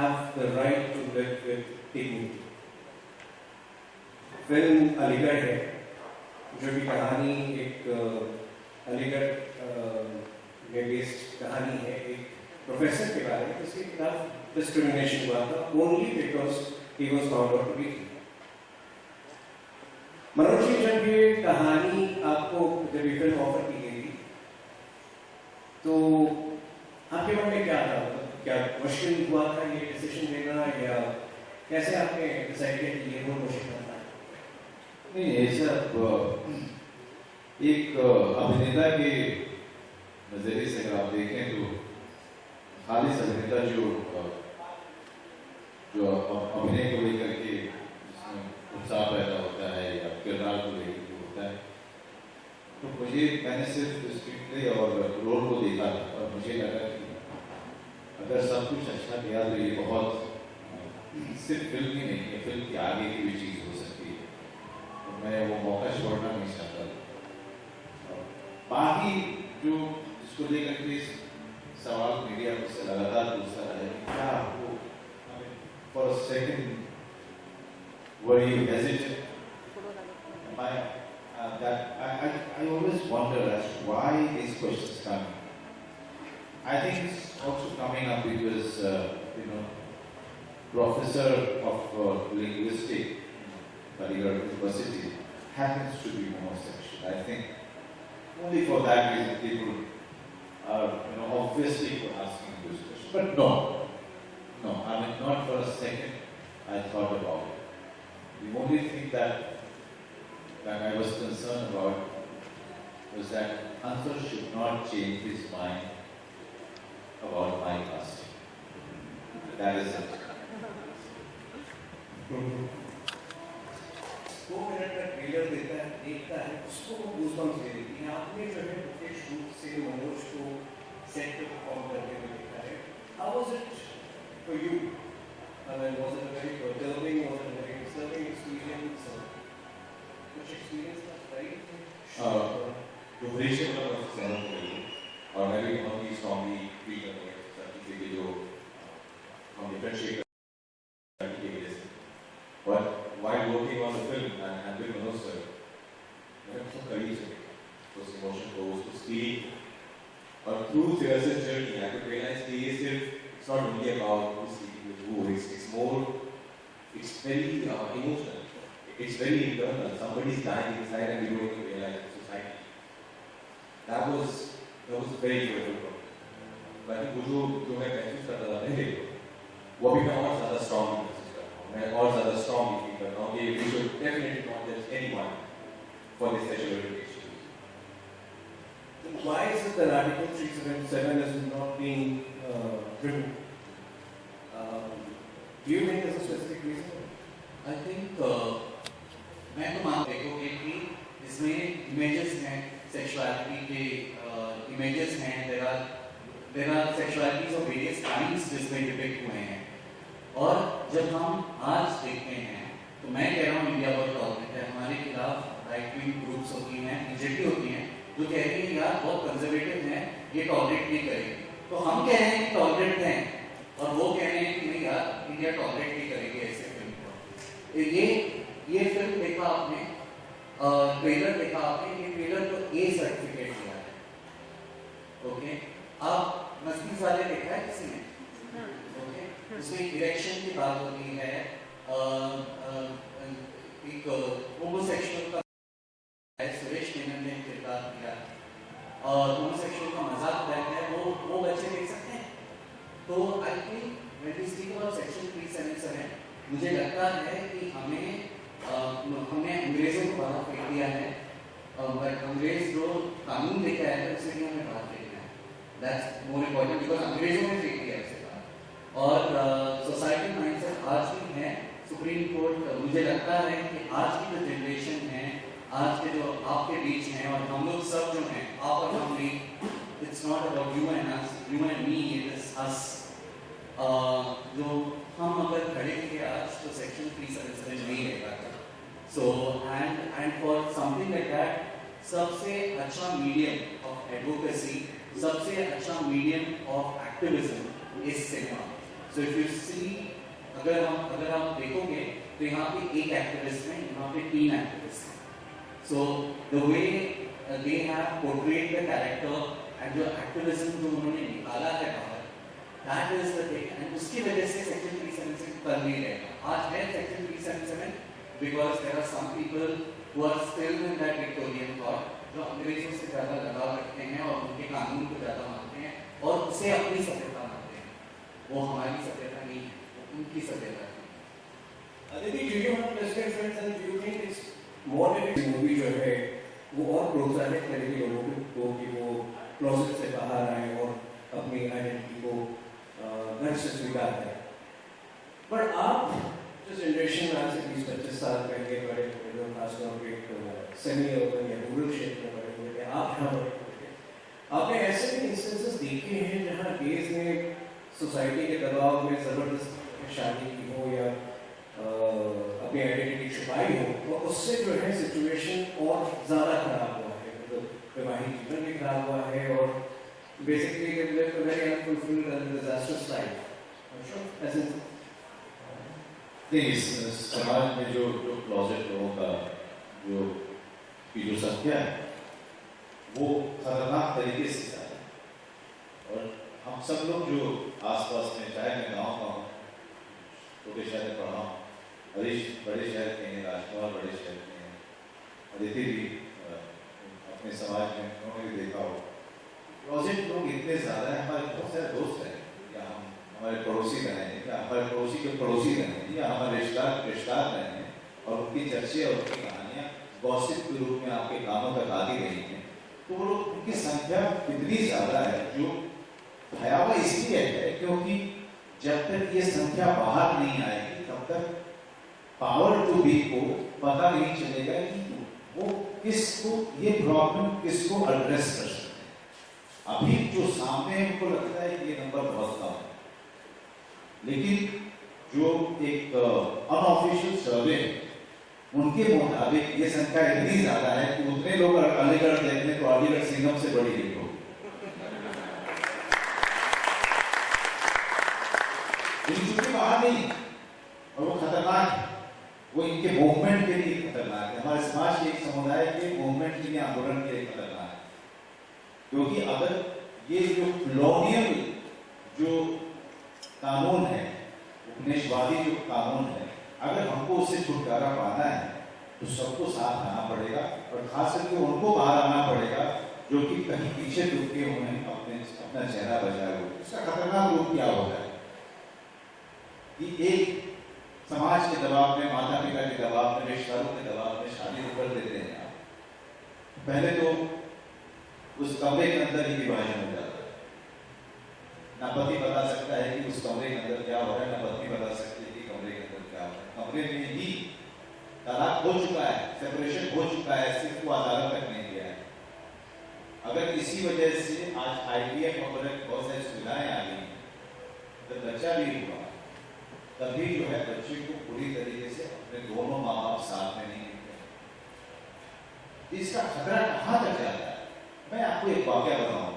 have the right to live with dignity. Film Aligarh है, जो भी कहानी एक अलीगढ़ में बेस्ड कहानी है एक प्रोफेसर के बारे में, उसके खिलाफ डिस्क्रिमिनेशन हुआ था only because he was found out to be. Manoj ji, जब ये कहानी आपको जब ये फिल्म ऑफर की गई थी तो आपके मन में क्या था? क्या मुश्किल हुआ था ये डिसीजन लेना, या कैसे आपने डिसाइड किया कि ये रोल मुझे करना है? नहीं, ये सब एक अभिनेता के नजरिए से अगर आप देखें तो खालिस अभिनेता जो अभिनय को लेकर के जिसमें उत्साह पैदा होता है या किरदार को लेकर के होता है, तो मैंने सिर्फ स्क्रीन प्ले और रोल को देखा और मुझे लगा कि अगर सब कुछ अच्छा गया तो ये बहुत सिर्फ फिल्म ही नहीं है, फिल्म के आगे की भी चीज़ हो सकती है, तो मैं वो मौका छोड़ना नहीं चाहता। बाकी जो इसको लेकर के सवाल मीडिया मुझसे लगातार पूछता रहा है कि क्या आपको for a second were you hesitant? I always wonder as to why these questions come. I think it's also coming up because professor of linguistics at Aligarh University happens to be homosexual. I think only for that reason people are obviously asking this question. But no, I mean not for a second I thought about it. The only thing that I was concerned about was that Ansar should not change his mind about my casting. That is it. 2 minute का trailer देखता है, उसको goosebumps दे देती है। आपने जो है मुकेश रूप से मनोज को सेट पे परफॉर्म करते हुए देखा है। How was it for you? I mean, was it a very perturbing, was it a very disturbing experience? कुछ experience था, right? जो दृश्य मतलब सहमत रही और मैं भी बहुत ही strongly feel करता हूँ सर चीज़ें कि जो हम differentiate करने की वजह से, but while working on the film and with Manoj sir, मैंने बहुत करीब से उस emotion को उसको speak और through Siras's journey I could realize कि ये सिर्फ it's not only about who's speaking with who, it's more, it's very emotional, it's very internal. Somebody's dying inside and we don't even realize in society. That was very beautiful. But I think जो मैं महसूस करता था नहीं, वो भी मैं और ज़्यादा strong महसूस करता हूँ, मैं और ज़्यादा strong फील करता हूँ कि we should definitely not judge anyone for this sexual orientation. Why is it that Article 377 is not being written? Do you think there's a specific reason? I think मैं तो मानता हूँ कि इसमें images हैं sexuality के images हैं, there are sexualities of various kinds जिसमें depict हुए हैं, और जब हम आज देखते हैं तो मैं कह रहा हूँ इंडिया बहुत टॉलरेंट है, हमारे खिलाफ राइट विंग ग्रुप्स होती हैं, बीजेपी होती हैं जो कह रही है यार बहुत कंजर्वेटिव हैं, ये टॉलरेट नहीं करेंगे, तो हम कह रहे हैं कि टॉलरेट हैं और वो कह रहे हैं कि नहीं यार इंडिया टॉलरेट नहीं करेगी ऐसे फिल्म को। ये फिल्म देखा आपने, ट्रेलर देखा आपने, ये ट्रेलर को ए सर्टिफिकेट दिया है, ओके। अब मस्ती वाले देखा है किसी ने? ओके, उसमें इरेक्शन की बात होती है, एक होमोसेक्सुअल का सुरेश मेनन ने किरदार किया और होमोसेक्सुअल का मजाक बैठ है, वो बच्चे देख सकते हैं। तो I think when we speak about section 377 मुझे लगता है कि हमने अंग्रेजों को बाहर फेंक दिया है, बट अंग्रेज जो कानून लेके आए थे उससे भी हमें बाहर फेंकना है, दैट्स मोर इम्पोर्टेंट बिकॉज अंग्रेजों ने फेंक दिया इससे बाहर। और सोसाइटी माइंडसेट आज भी है, सुप्रीम कोर्ट मुझे लगता है कि आज की जो जनरेशन है, आज के जो आपके बीच हैं और हम लोग सब जो हैं, आप और हम भी, it's not about you and us, you and me, it is us। जो हम अगर खड़े थे आज तो सेक्शन 377 नहीं रहेगा। So and for something like that, सबसे अच्छा मीडियम ऑफ एडवोकेसी, सबसे अच्छा medium of activism is cinema. So if you see, अगर हम देखोगे तो यहाँ पे एक एक्टिविस्ट है, यहाँ पे 3 एक्टिविस्ट हैं. So the way they have portrayed the character and जो एक्टिविज्म जो उन्होंने निकाला है बाहर, that is the thing. And उसकी वजह से सेक्शन 377 कर नहीं रहेगा. आज है section 377 because there are some people who are still in that Victorian thought, जो अंग्रेजों से ज्यादा लगाव रखते हैं और उनके कानून को ज्यादा मानते हैं और उसे अपनी सभ्यता मानते हैं. वो हमारी सभ्यता नहीं है, वो उनकी सभ्यता है. Aditi, do you have respect friends and do you think it's more than movie जो है वो और प्रोत्साहित करेगी लोगों को कि वो क्लोजेट से बाहर आए और अपनी आइडेंटिटी को घर से स्वीकार करें. पर आप जो जनरेशन आज से 20-25 साल पहले बड़े जो खासतौर पे सेमी अर्बन या रूरल क्षेत्र में बड़े हुए थे, आप यहाँ बड़े हुए थे, आपने ऐसे भी इंस्टेंसेस देखे हैं जहाँ गेज ने सोसाइटी के दबाव में जबरदस्त शादी की हो या अपनी आइडेंटिटी छुपाई हो और उससे जो है सिचुएशन और ज़्यादा खराब हुआ है, मतलब वैवाहिक जीवन भी खराब हुआ है और basically very unfulfilled and disasters life. ऐसे नहीं, इस समाज में जो क्लोजेट लोगों का जो संख्या है वो खतरनाक तरीके से ज्यादा है. और हम सब लोग जो आसपास में, चाहे मैं गाँव का हूँ, छोटे शहर में पढ़ा हूँ, हरीश बड़े शहर के हैं, राजकुमार बड़े शहर के हैं, अदिति भी अपने समाज में उन्होंने भी देखा हो. क्लोजेट लोग इतने ज़्यादा हैं. हमारे बहुत सारे दोस्त हैं, या हमारे पड़ोसी रहे हैं, या हमारे पड़ोसी के पड़ोसी रहे हैं, या हमारे रिश्तेदार रहे हैं, और उनकी चर्चे और उनकी कहानियाँ गॉसिप के रूप में आपके कानों तक आती रही हैं. तो वो लोग, उनकी संख्या इतनी ज़्यादा है, जो भयावह इसलिए है क्योंकि जब तक ये संख्या बाहर नहीं आएगी तब तक पावर टू बी को पता नहीं चलेगा कि वो किसको, ये प्रॉब्लम किसको एड्रेस कर सकते हैं. अभी जो सामने है उनको लगता है कि ये नंबर बहुत कम है, लेकिन जो एक अनऑफिशियल सर्वे उनके मुताबिक ये संख्या इतनी ज्यादा है कि उतने लोग अलीगढ़ देखने तो अलीगढ़ सिंघम से बड़ी हिट हो. बाहर नहीं, और वो खतरनाक है. वो इनके मूवमेंट के लिए खतरनाक है, हमारे समाज के एक समुदाय के मूवमेंट के लिए, आंदोलन के लिए खतरनाक है. क्योंकि अगर ये जो कॉलोनियल जो कानून है, उपनिवेशवादी जो कानून है, अगर हमको उससे छुटकारा पाना है तो सबको साथ आना पड़ेगा, और खास करके उनको बाहर आना पड़ेगा जो कि कहीं पीछे रुके हुए हैं, अपना चेहरा बचाए हुए. इसका खतरनाक रूप क्या होगा कि एक समाज के दबाव में, माता पिता के दबाव में, रिश्तेदारों के दबाव में शादी कर देते हैं आप. पहले तो उस कमरे के अंदर ही विभाजन हो जाता है. ना पति बता सकता है कि उस कमरे के अंदर क्या हो रहा है, ना पत्नी बता सकती है कि कमरे के अंदर क्या हो रहा है. कमरे में ही तलाक हो चुका है, सेपरेशन हो चुका है, सिर्फ वो अदालत तक नहीं गया है. अगर इसी वजह से आज IVF वगैरह बहुत सारी सुविधाएं आ गई, जब बच्चा भी हुआ तभी जो है बच्चे को पूरी तरीके से अपने दोनों माँ बाप साथ में नहीं मिलते. इसका खतरा कहाँ तक जाता है? मैं आपको एक वाक्य बताऊं.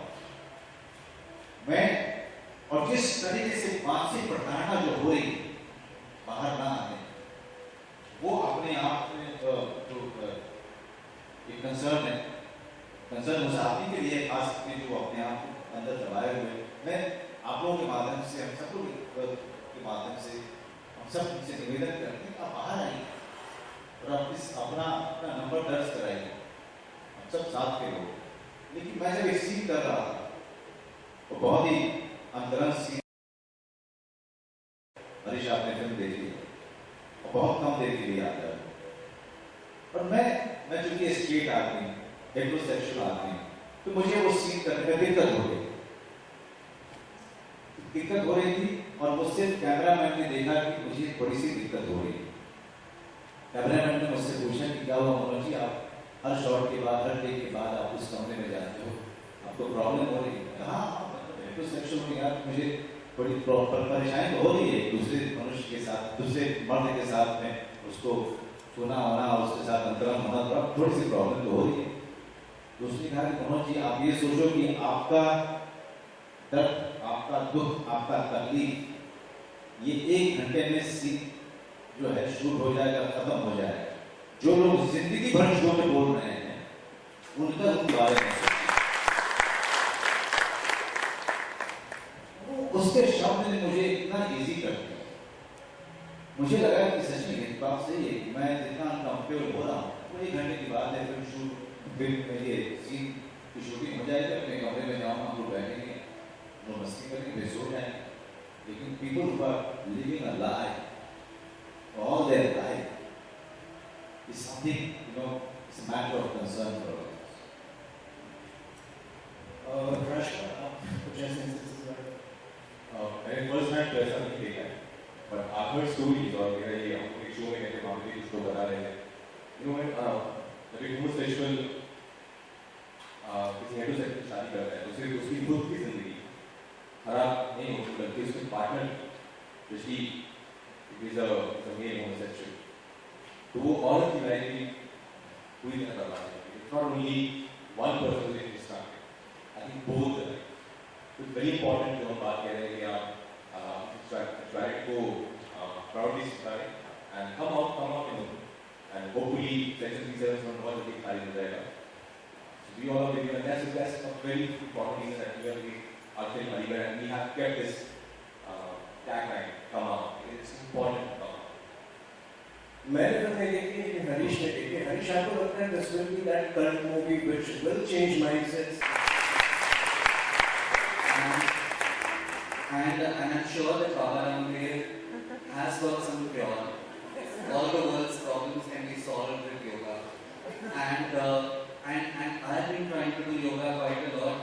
मैं और जिस तरीके से मानसिक प्रताड़ना जो हो रही बाहर ना आने, वो अपने आप में जो एक कंसर्न है, कंसर्न उस आदमी के लिए खास करके जो अपने आप को अंदर दबाए हुए. मैं आप लोगों के माध्यम से, हम सब लोग के माध्यम से, हम सब इनसे निवेदन करते हैं, आप बाहर आइए और अपना नंबर दर्ज कराइए. हम सब साथ के लोग. लेकिन मैं जब एक सीन कर रहा था तो बहुत ही अंतरंग सीन, हरीश आपने फिल्म देखी और बहुत कम देखी हुई आता है. और मैं चूंकि स्ट्रेट आदमी, हेटेरोसेक्सुअल आदमी, तो मुझे वो सीन करने में दिक्कत हो रही थी. और मुझसे कैमरामैन ने देखा कि मुझे थोड़ी सी दिक्कत हो रही है. कैमरामैन ने मुझसे पूछा कि क्या हुआ मनोज जी, आप हर शॉट के बाद, हर टेक के बाद आप उस कमरे में जाते हो, आपको प्रॉब्लम हो रही है? हाँ, हेटेरोसेक्सुअल में यार मुझे थोड़ी परेशानी तो हो रही है, दूसरे मनुष्य के साथ, दूसरे मर्द के साथ में उसको छूना होना और उसके साथ अंतरंग होना, थोड़ी सी प्रॉब्लम तो हो रही है. तो उसने कहा कि मनोज जी, आप ये सोचो कि आपका दर्द, आपका दुख, आपका तकलीफ ये 1 घंटे में सीन जो है शूट हो जाएगा, खत्म हो जाएगा। जो लोग जिंदगी भर शो में बोल रहे हैं उनका उनके बारे में उसके शब्द ने मुझे इतना इजी कर दिया। मुझे लगा कि सच में ये बात सही है कि मैं जितना अनकंफर्टेबल हो रहा हूँ, वो 1 घंटे की बात है, फिर शूट फिल्म में ये सीन की शूटिंग हो जाएगी, अपने कमरे में जाऊँगा, हम लोग बैठेंगे, वो मस्ती करेंगे, फिर सो जाएंगे। लेकिन people who are living a life all their life is something, it's a matter of concern for all of us. Rashka, आप कुछ ऐसे instances हैं? मैंने फर्स्ट हैंड तो ऐसा नहीं देखा है, पर I've heard stories और मेरा ये हम एक शो में कहते मामले कुछ लोग बता रहे हैं, जब एक होमोसेक्सुअल किसी हेटेरोसेक्सुअल शादी करता है तो सिर्फ उसकी खुद की जिंदगी खराब नहीं होती बल्कि उसके पार्टनर जैसी is a male homosexual. तो वो औरत की लाइफ भी पूरी तरह बर्बाद है। It's not only one person who is distracted. I think both are. तो very important जो हम बात कह रहे हैं कि आप sexuality को proudly सिखाएं and come out and hopefully section 37 में बहुत जल्दी खाली हो जाएगा. So we all are living and that's a very important reason that we are film Aligarh and we have kept this tagline come out. It's important to come out. मैंने तो नहीं देखी कि हरीश ने देखी। हरीश आपको लगता है this will be that cult movie which will change mindsets? And I'm sure that Baba Ramdev has got some cure. All the world's problems can be solved with yoga. And I've been trying to do yoga quite a lot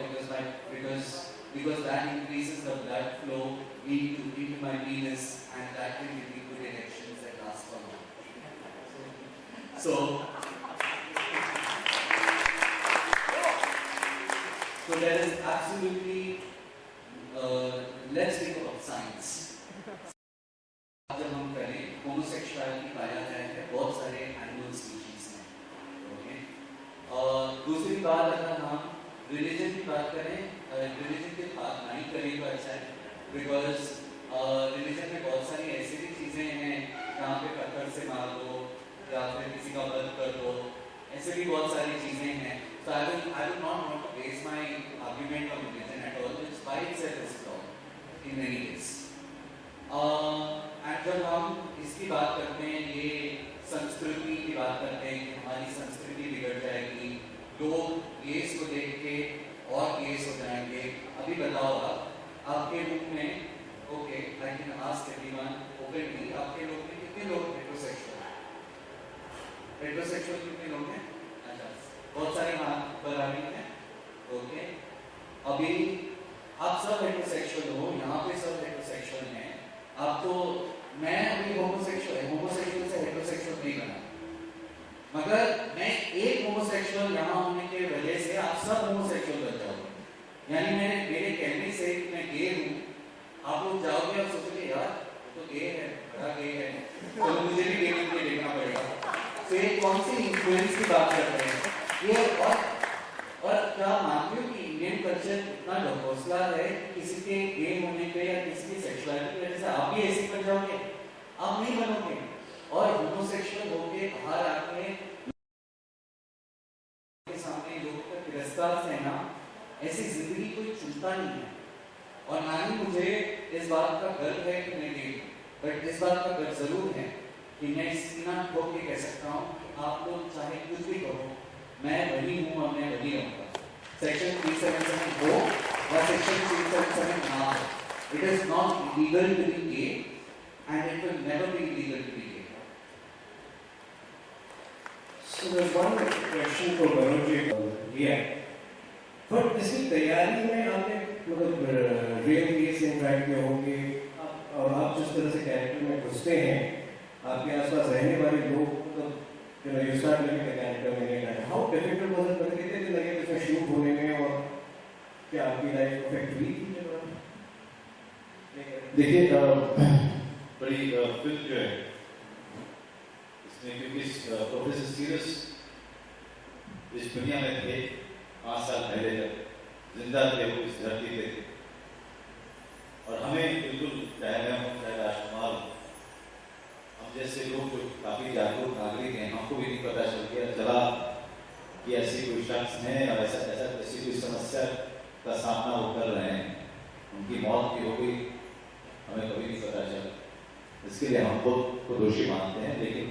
because that increases the blood flow into my venus and that can give me good erections that last for long. So there is absolutely let's think about science. जब हम करें homosexuality पाया जाए है बहुत सारे animal species में, okay. और दूसरी बात अगर हम रिलीजन की बात करें, रिलीजन की बात नहीं करें तो अच्छा है, बिकॉज रिलीजन में बहुत सारी ऐसी भी चीज़ें हैं जहाँ पे पत्थर से मार दो या फिर किसी का वध कर दो, ऐसे भी बहुत सारी चीज़ें हैं। So I will not want to base my argument on religion at all, which by itself is flawed in many ways. And जब हम इसकी बात करते हैं, ये संस्कृति की बात करते हैं कि हमारी संस्कृति बिगड़ जाएगी, लोग गेस को देख के और गेस हो जाएंगे। अभी बताओ आपके रूप में, okay, I can ask everyone openly, आपके लोग में कितने लोग हेटेरोसेक्सुअल हैं? हेटेरोसेक्सुअल कितने लोग हैं? अच्छा, बहुत सारे हाथ पर आ रही हैं, ओके। अभी आप सब हेटेरोसेक्सुअल हो, यहाँ पे सब हेटेरोसेक्सुअल हैं। आप तो मैं अभी होमोसेक्सुअल से हेटेरोसेक्सुअल नहीं बना, मगर मैं एक होमोसेक्सुअल यहाँ होने के वजह से आप सब होमोसेक्सुअल बन जाओगे। यानी मेरे कहने से मैं गे हूँ, आप लोग जाओगे और सोचोगे यार तो गे है, बड़ा गे है, तो मुझे भी गे के देखना पड़ेगा। तो ये कौन सी इन्फ्लुएंस की बात कर रहे हैं ये? और क्या मानते हो कि इंडियन कल्चर इतना ढकोसला है कि किसी के गे होने पे या किसी की सेक्सुअलिटी की वजह से आप भी ऐसे बन जाओगे? आप नहीं बनोगे। और होमोसेक्सुअल होके बाहर आके के सामने लोगों का तिरस्कार सहना, ऐसी जिंदगी कोई चुनता नहीं है। और ना ही मुझे इस बात का गर्व है कि मैं गे हूं, बट इस बात का गर्व जरूर है कि मैं सीना ठोक के कह सकता हूँ, आप लोग चाहे कुछ भी कहो, मैं वही हूँ और मैं वही रहूँगा। सेक्शन 377 हो या सेक्शन 377 ना हो, it is not illegal to be gay and it will never be illegal to be gay. So there's one question for Baroji. Yeah. But इसकी तैयारी में आपने मतलब रियल केस इंटरैक्ट किए होंगे और आप जिस तरह से कैरेक्टर में घुसते हैं, आपके आसपास रहने वाले लोग मतलब you start living the character में नहीं रहते। How difficult was it? मतलब कितने दिन लगे इसमें शूट होने में और क्या आपकी लाइफ अफेक्ट हुई थी? देखिए बड़ी फिल्म जो है इसमें, क्योंकि प्रोफेसर सीरियस इस दुनिया में थे 5 साल पहले जब जिंदा थे वो इस धरती पे थे, और हमें बिल्कुल चाहे मैं हूँ चाहे राजकुमार हूँ, हम जैसे लोग जो काफी जागरूक नागरिक हैं, हमको भी नहीं पता चला कि ऐसी कोई शख्स है और ऐसी कोई समस्या का सामना वो कर रहे हैं, उनकी मौत भी हो गई, हमें कभी नहीं पता चला। इसके लिए हम खुद को दोषी मानते हैं, लेकिन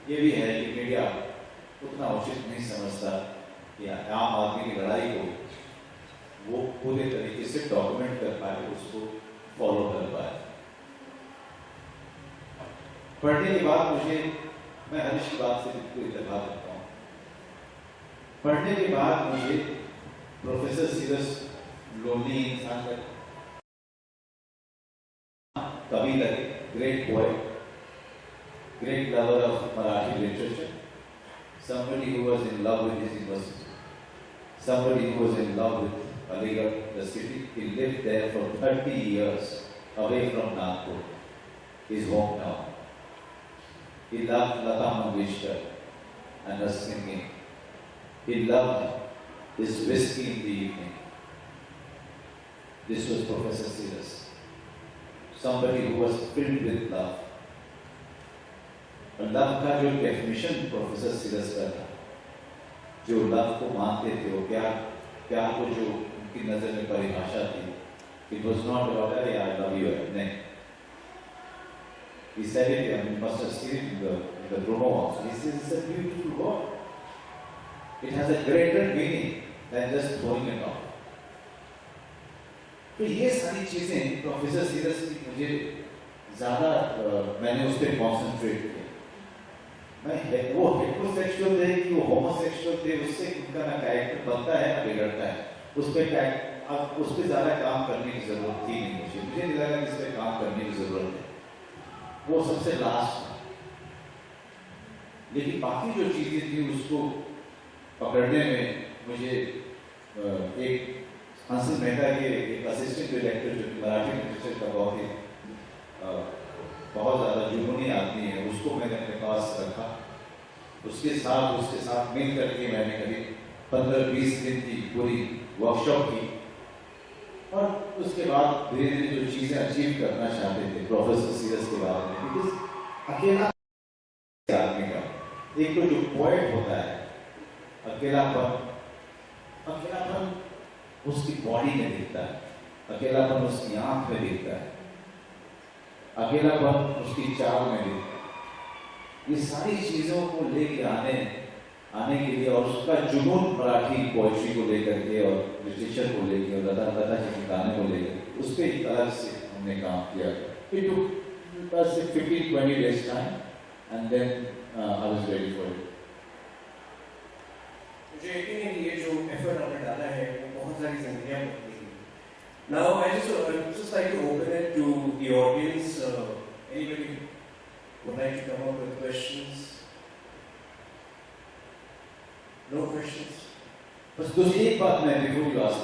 ये भी है कि मीडिया उतना उचित नहीं समझता कि आम आदमी की लड़ाई को वो पूरे तरीके से डॉक्यूमेंट कर पाए, उसको फॉलो कर पाए। पढ़ने के बाद मैं हरीश की बात से बिल्कुल इत्तेफाक करता हूँ। पढ़ने के बाद मुझे प्रोफेसर सीरस लोनी इंसान का कवि लगे, great poet, great lover of Marathi literature, somebody who was in love with his university, somebody who was in love with Aligarh, the city. He lived there for 30 years, away from Nagpur, his hometown. He loved Lata Mangeshkar and her singing. He loved his whiskey in the evening. This was Professor Silas, somebody who was filled with love. Love का जो definition professor serous का था, जो love को मानते थे, वो प्यार को जो उनकी नजर में परिभाषा थी, इट वाज नॉट अबाउट अरे आई लव यू, नहीं, he said it, and you must have seen it in the promo also. He says it's a beautiful word, it has a greater meaning than just throwing it off. तो ये सारी चीजें professor serous की मुझे ज्यादा मैंने उस पर कॉन्सेंट्रेट किया। वो हेटेरोसेक्सुअल थे कि वो होमोसेक्सुअल थे, उससे उनका ना कैरेक्टर बनता है ना बिगड़ता है, उस पर ज्यादा काम करने की जरूरत थी नहीं। मुझे नहीं लगा कि इस पर काम करने की जरूरत है, वो सबसे लास्ट था। लेकिन बाकी जो चीजें थी उसको पकड़ने में मुझे एक हंसल मेहता के एक असिस्टेंट डायरेक्टर जो मराठी लिटरेचर का बहुत ज़्यादा जुनूनी आदमी है, उसको मैंने अपने पास रखा, उसके साथ मिल करके मैंने करीब 15-20 दिन की पूरी वर्कशॉप की, और उसके बाद धीरे धीरे जो चीज़ें अचीव करना चाहते थे प्रोफेसर सीरस के बारे में, बिकॉज अकेला आदमी का एक तो जो पोएट होता है, अकेलापन उसकी बॉडी में दिखता है, अकेलापन उसकी आंख में दिखता है, अकेलापन उसकी चाल में दिखता है। ये सारी चीजों को लेके आने के लिए, और उसका जुनून मराठी पोएट्री को लेकर के और लिटरेचर को लेकर और लता जी के गाने को लेकर, उस पर एक अलग से हमने काम किया। It took us 15-20 days time, and then I was ready for it. मुझे यकीन है कि ये जो एफर्ट आपने डाला है वो बहुत सारी जिंदगियां बदलेंगी। Now I just like to open it to the audience. Anybody would like to come up with questions? No questions? बस दूसरी एक बात मैं before you ask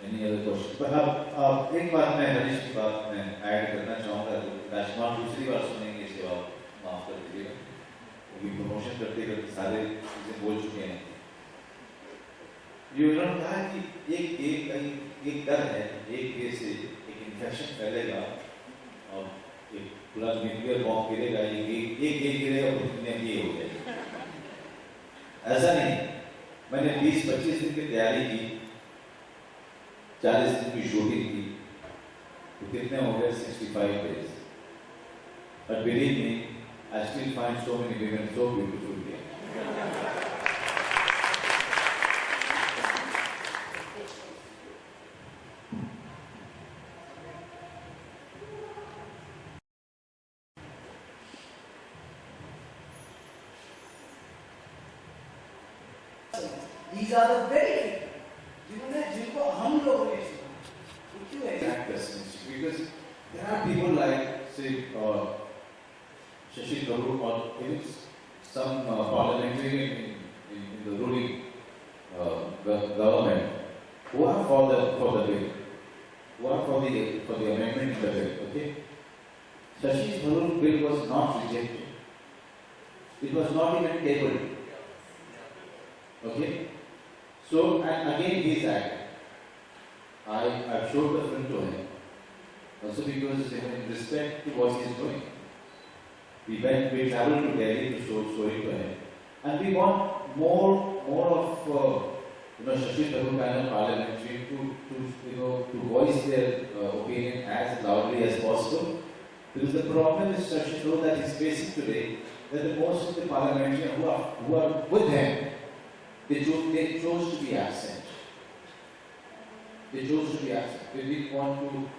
any other question, पर अब एक बात मैं हरीश की बात में ऐड करना चाहूँगा, तो राजकुमार दूसरी बार सुनेंगे, इसे आप माफ कर दीजिएगा, क्योंकि प्रमोशन करते करते सारे चीजें बोल चुके हैं। उन्होंने कहा कि एक डर है, एक ए से एक इन्फेक्शन फैलेगा और एक पूरा न्यूक्लियर बॉम्ब गिरेगा, एक गिरेगा तो दुनिया की हो जाएगी। ऐसा नहीं, मैंने 20-25 दिन की तैयारी की, 40 दिन की शूटिंग की, तो कितने हो गए 65 days। But believe me, I still find so many women so beautiful here. These are the very जिनको हम लोगों ने सुना, क्यों है? Because there are people like, say, Shashi Tharoor, or even some parliamentarian in the ruling government who are for the bill, who are for the amendment in the bill. Okay, Shashi Tharoor bill was not rejected; it was not even tabled. Okay, so and again he is acting. I showed the film to him. Also because in respect to what he is doing. We traveled to Delhi to show story to him, and we want more of Shashi Tharoor kind of parliamentary to voice their opinion as loudly as possible. Because the problem is Shashi Tharoor that he's facing today, that the most of the parliamentarians who are with him, they chose to be absent. They chose to be absent. They didn't want to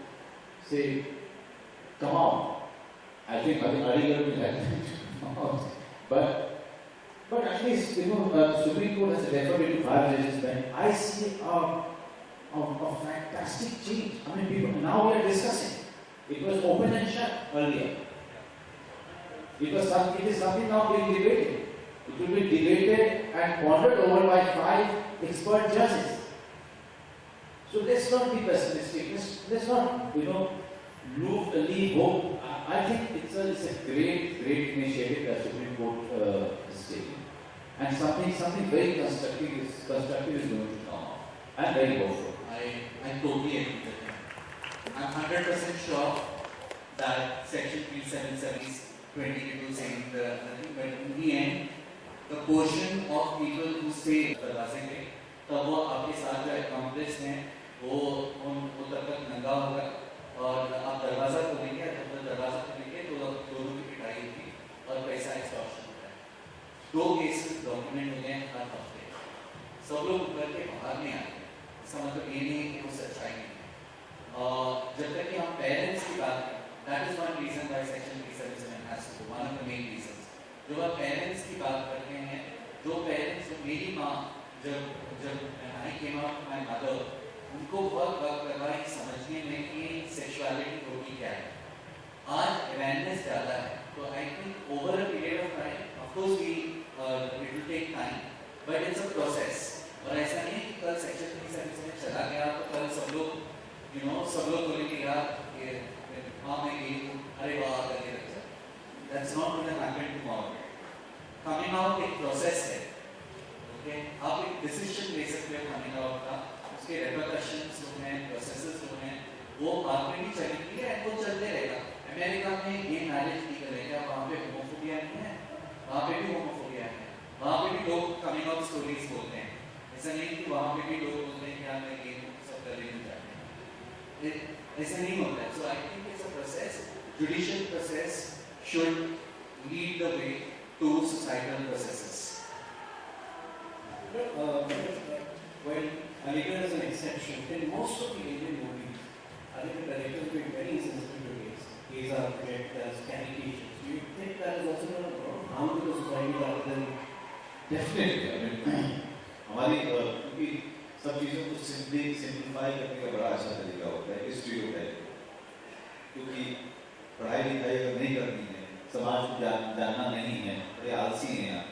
say, come on. I think Aligarh will have to come out. But at least, Supreme Court has referred it to 5 judges bench. I see a fantastic change. I mean, people, now we are discussing. It was open and shut earlier. It is something now being debated. It will be debated and pondered over by 5 expert judges. So let's not be pessimistic. Let's not, leave hope. I think it's a great initiative that Supreme Court is taking, and something very constructive is going to come out. I'm very hopeful. I totally agree with him. I'm 100% sure that Section 377 is 20 people saying nothing, but in the end, the portion of people who say दरवाजे पे, तब वो आपके साथ जो accomplice हैं, वो तब तक नंगा होगा और आप दरवाजा खोलेंगे, जब दरवाजा खोलेंगे तो दोनों की पिटाई होगी और पैसा एक्सटॉर्शन होता है। 2 केसेस डॉक्यूमेंट हो गए हर हफ्ते, सब लोग उतर के बाहर नहीं आते। इसका मतलब ये नहीं कि वो सच्चाई नहीं है। जब तक कि हम पेरेंट्स की बात करें, that is one reason why Section 377 has to go, one of the main reasons। जब आप पेरेंट्स की बात करते हैं, जो पेरेंट्स, मेरी माँ जब I came out with my mother, उनको बहुत वक्त लगा ये समझने में कि सेक्सुअलिटी होती क्या है। आज अवेयरनेस ज़्यादा है, तो I think over a period of time, of course it will take time, but it's a process। और ऐसा नहीं कि कल सेक्शन 377 चला गया तो कल सब लोग बोलेंगे यार ये हाँ मैं गई हूँ, अरे वाह करके रख जाए। That's not going to happen tomorrow। Coming out एक process है, okay? आप एक decision ले सकते हो coming out का, उसके repercussions जो हैं, processes जो हैं, वो बाद में भी चलेंगे और वो चलते रहेगा। अमेरिका में ये मैरिज लीगल है क्या? वहाँ पे होमोफोबिया नहीं है, वहाँ पे भी होमोफोबिया है, वहाँ पे भी लोग coming out stories बोलते हैं। ऐसा नहीं कि वहाँ पे भी लोग बोलते हैं कि यार मैं ये सब कर लेना चाहते हैं। ऐसा नहीं होता है। So I think it's a process. Judicial process should lead the way to societal processes. Well, Aligarh is an exception. In most of the Indian movies, I think the directors have been very sensitive to gays. Gays are projected as caricatures. Do you think that is also going to harm to the society rather than? Definitely. I mean, हमारी क्योंकि सब चीज़ों को simplify करने का बड़ा अच्छा तरीका होता है स्टीरियोटाइप, क्योंकि पढ़ाई लिखाई अगर नहीं करनी है, समाज को जानना नहीं है, बड़े आलसी हैं आप,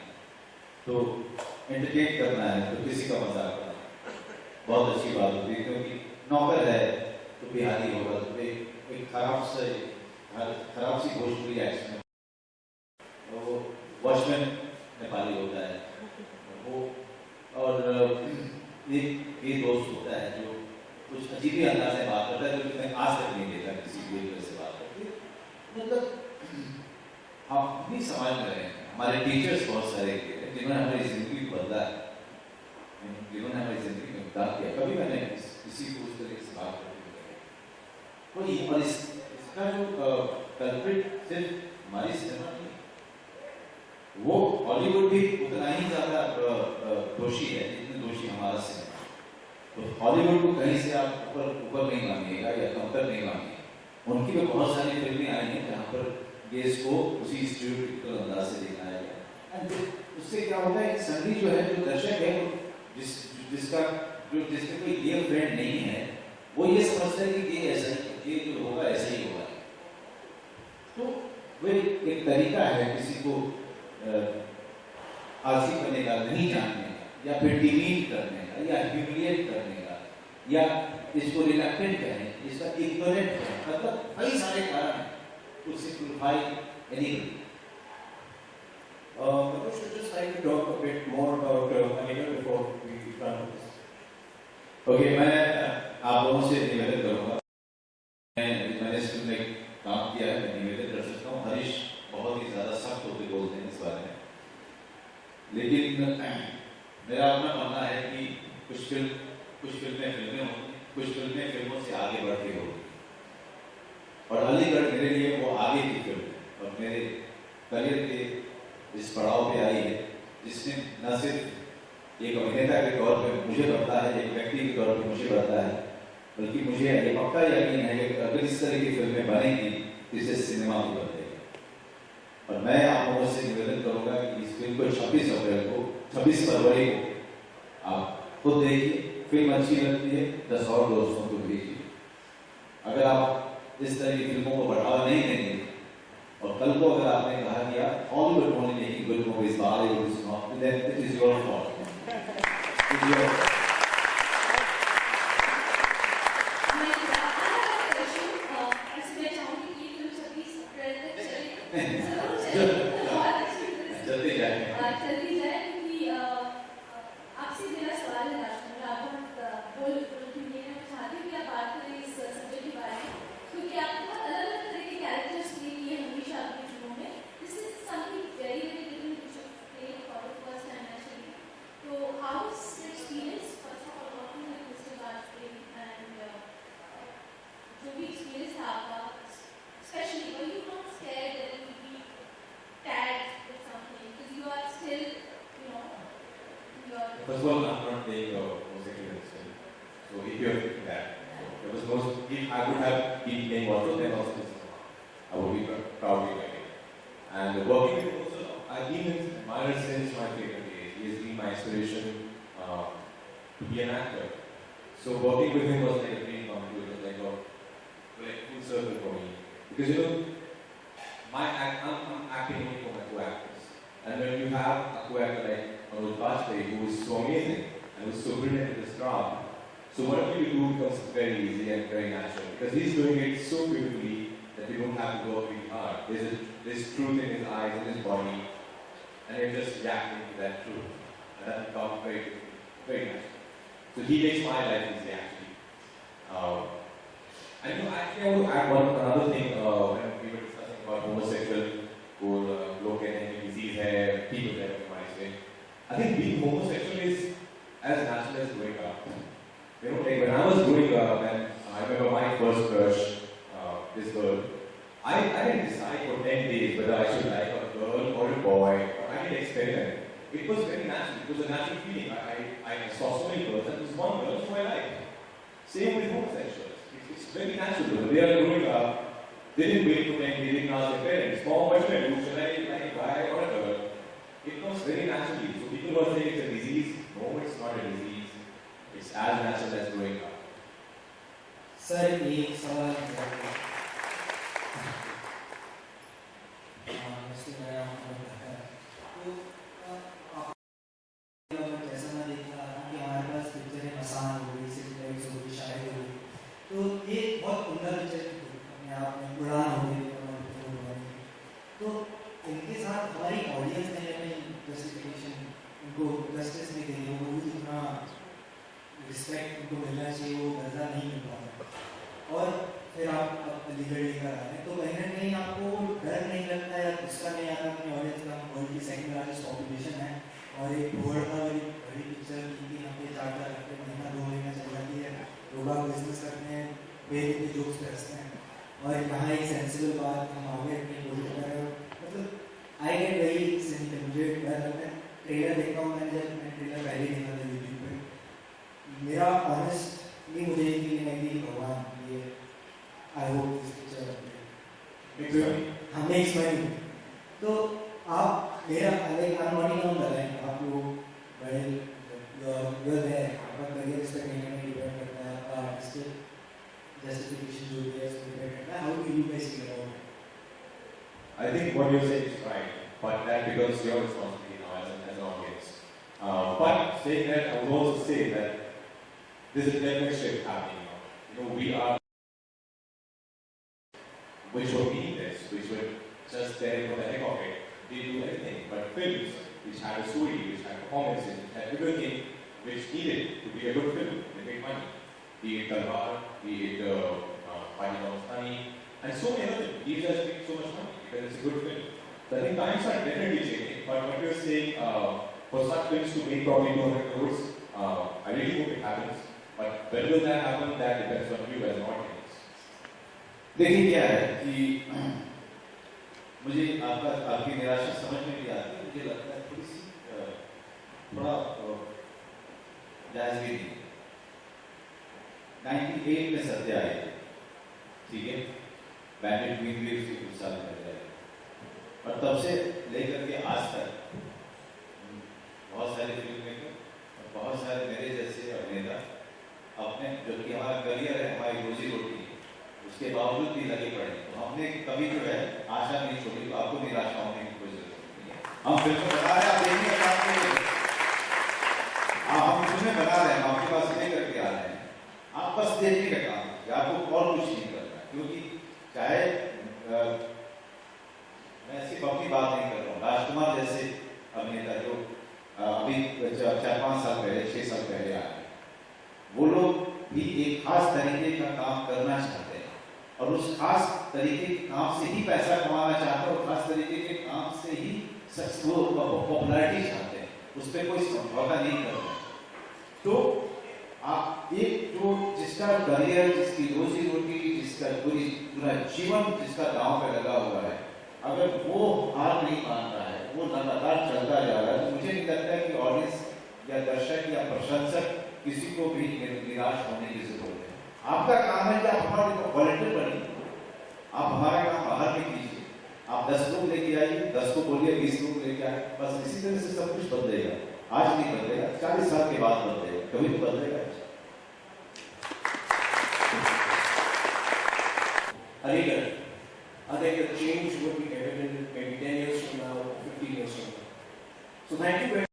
तो एंटरटेन करना है तो किसी का मजाक करना बहुत अच्छी बात होती है। क्योंकि नौकर है तो बिहारी होगा, तो एक खराब सी भोजपुरी एक्शन, वो वॉचमैन नेपाली होता है, वो और ये दोस्त होता है जो कुछ अजीब ही अंदाज से बात करता है, जो मैंने आज तक नहीं देखा किसी भी तरह से बात करते। मतलब हम भी समाज में रहे हैं, हमारे टीचर्स बहुत सारे जिन्होंने हमारी जिंदगी को बदला है, जिन्होंने हमारी जिंदगी में उतार किया। कभी मैंने किसी को उस तरह से बात करते और इसका जो कल्प्रिट सिर्फ हमारी सिनेमा नहीं, वो हॉलीवुड भी उतना ही ज्यादा दोषी है जितने दोषी हमारा सिनेमा। तो हॉलीवुड को कहीं से आप ऊपर नहीं मानिएगा या कमतर नहीं मानिएगा। उनकी तो बहुत सारी फिल्में आई हैं जहाँ पर गेस को उसी स्टीरियोटाइपिकल अंदाज से दिखाया गया। एंड उससे क्या होता है कि सभी जो है, जो दर्शक है, जिसका कोई गे फ्रेंड नहीं है, वो ये समझता है कि ये ऐसा ही, ये जो होगा ऐसा ही होगा। तो वो एक तरीका है किसी को आलसी करने का, नहीं जानने का, या फिर डिमीट करने का, या ह्यूमिलिएट करने का, या इसको रिलक्टेंट करें, इसका इग्नोरेंट करें, मतलब कई सारे कारण हैं to simplify anything. Manoj, would just like to talk a bit more about Aligarh before we run this. Okay, मैं आप लोगों से निवेदन करूँगा, मैंने कुछ फिल्में होंगी, कुछ फिल्में फिल्मों से आगे बढ़ती होगी। और अलीगढ़ मेरे लिए वो आगे की फिल्म है और मेरे करियर के इस पड़ाव पे आई है जिसने न सिर्फ एक अभिनेता के तौर पे मुझे बनता है, एक व्यक्ति के तौर पे मुझे बनता है, बल्कि मुझे ये पक्का यकीन है कि अगर इस तरह की फिल्में बनेंगी तो इसे सिनेमा भी बन देगा। और मैं आप लोगों से निवेदन करूंगा कि इस फिल्म को 26 फरवरी को आप खुद देखिए, फिल्म अच्छी लगती है 10 और दोस्तों को भेजिए। अगर आप इस तरह की फिल्मों को बढ़ावा नहीं देंगे और कल को अगर आपने कहा कि यार Hollywood only making good movies, Bollywood is not, then it is your fault. जल्दी जाए क्योंकि आपसे मेरा सवाल है राजकुमार, आप बोल चाहती हूँ कि आप बात करें इस सब्जेक्ट के बारे में, क्योंकि आपने बहुत अलग अलग तरह के कैरेक्टर्स प्ले किए हमेशा अपनी फिल्मों में। This is something very very different which you play for the first time actually. तो how is the experience first of all working with mister Vajpayee and जो भी एक्सपीरियंस था आपका, specially were you not scared that you be tagged with something because you are still, you know, your. First of all, I'm not playing a homosexual in this film. So if you're thinking that, there was no, if I would have been playing also, then also this is I would be proudly doing it. And working with him also, I've been admired since my favorite days. He has been my inspiration to be an actor. So working with him was like a dream come true. It was like a full circle for me. Because you know, I'm acting only for my co-actors. And when you have a co-actor like Manoj Bajpayee, who is so amazing and who is so brilliant in his craft, so whatever you do becomes very easy and very natural. Because he's doing it so beautifully that you don't have to work really hard. There's truth in his eyes, in his body, and you're just reacting to that truth. And that becomes very, very natural. So he makes my life easy actually. And you know, actually I would add another thing when we were discussing about homosexual लोग कहते हैं कि disease है, people that hemorrhage से. I think being homosexual is as natural as growing up. You know, like when I was growing up, and I remember my first crush, this girl, I didn't decide for 10 days whether I should like a girl or a boy, or I didn't experiment. It was very natural. It was a natural feeling. I saw so many girls, and there was one girl who I liked. Same with homosexuals. It's very natural. When they are growing up, they didn't wait for 10 days, they didn't ask their parents, Mom, what should I do? Should I like a guy or a girl? It comes very naturally. So people who are saying it's a disease, no, it's not a disease. It's as natural as growing up. Sir एक सवाल जैसा मैं देख रहा था कि हमारे पास picture है मसान हो गई, सिक्स हो गई, शायद हो गई, तो ये बहुत उम्दा पिक्चर अपने आप में उड़ान हो गई। तो इनके साथ हमारी ऑडियंस ने अपनी जस्टिफिकेशन, उनको जस्टिस नहीं दी, वो जितना रिस्पेक्ट उनको मिलना चाहिए वो दर्जा नहीं मिल पाता। और फिर आप अलीगढ़ लेकर आ रहे हैं, तो कहीं ना कहीं आपको डर नहीं लगता या गुस्सा नहीं आता अपनी ऑडियंस का? वर्ल्ड की सेकंड लार्जेस्ट पॉपुलेशन है और एक वर्ल्ड का बड़ी पिक्चर 3 हफ्ते 4 हफ्ते महीना 2 महीना चल जाती है, लोग आप बिजनेस करते हैं, वेद के जोक्स पे हंसते हैं, और यहाँ एक सेंसिबल बात हम आगे अपनी कोशिश कर रहे हो। मतलब आई गेट वेरी सिंपल, मुझे डर लगता है ट्रेलर देखता हूँ, मैंने जब मैं ट्रेलर पहले देखा था यूट्यूब पे, मेरा ऑनेस्टली मुझे ये फीलिंग आई कि भगवान ये आई होप दिस पिक्चर हमें एक्सप्लेन। तो आप मेरा like I am not in on the line, आप लोग बड़े यू आर देयर, आपका करियर इस पर कहीं ना कहीं डिपेंड करता है, आपका आर्टिस्टिक justification जो भी है इस पर डिपेंड करता है। How do you guys feel about it? I think what you're saying is right, but that becomes your responsibility now as an audience. But saying that, I would also say that there's a definite shift happening now. You know, we are, which were being this, which were just there for the heck of it, didn't do anything, but films which had a story, which had performances, which had everything which needed to be a good film, they made money. Be it Talwar, be it Pani Namaskani, and so many other things. These guys make so much money because it's a good film. So I think times are definitely changing, but what you're saying, for such films to make probably 200 crores, I really hope it happens. But when will that happen? That depends on you as an audience. देखिए क्या है कि मुझे आपकी निराशा समझ में भी आती है, मुझे लगता है थोड़ी सी थोड़ा जायज भी नहीं। 98 में सत्य आए, ठीक है, बैंडेड क्वीन भी उसके कुछ साल पहले आए, और तब से लेकर के आज तक बहुत सारे फिल्म मेकर और बहुत सारे मेरे जैसे अभिनेता अपने, जो कि हमारा करियर है, हमारी रोजी रोटी है, उसके बावजूद भी लगे पड़े। तो हमने कभी जो है आशा नहीं छोड़ी, तो आपको निराशा होने की कोई जरूरत नहीं है। हम फिल्म बना रहे हैं, आप देखिए, हम फिल्में बना रहे हैं, आपके पास नहीं करके आ रहे हैं, आप बस देखने का काम कीजिए, आपको और कुछ नहीं करना। क्योंकि चाहे मैं सिर्फ अपनी बात नहीं कर रहा हूँ, राजकुमार जैसे अभिनेता जो अभी 4-5 साल पहले 6 साल पहले आए, वो लोग भी एक खास तरीके का काम करना चाहते हैं और उस खास तरीके के काम से ही पैसा कमाना चाहते हैं और खास तरीके के काम से ही पॉपुलैरिटी चाहते हैं, उस पर कोई समझौता नहीं करते। तो आप एक जो जिसका करियर, जिसकी रोजी रोटी, जिसका पूरा जीवन जिसका दांव पे लगा हुआ है, अगर वो हार नहीं मान रहा है, वो लगातार चलता जा रहा है, तो मुझे नहीं लगता है कि ऑडियंस या दर्शक या प्रशंसक किसी को भी निराश होने की जरूरत है। आपका काम है कि आप हमारे वॉलंटियर बनिए, आप हमारा काम बाहर में कीजिए, आप 10 लोग लेके आइए, 10 को बोलिए 20 लोग लेके आए, बस इसी तरह से सब कुछ बदलेगा। आज नहीं बदलेगा, 40 साल के बाद बदलेगा, कभी तो बदलेगा। Aligarh, I think the change would be evident maybe 10 years from now or 15 years from now. So thank you very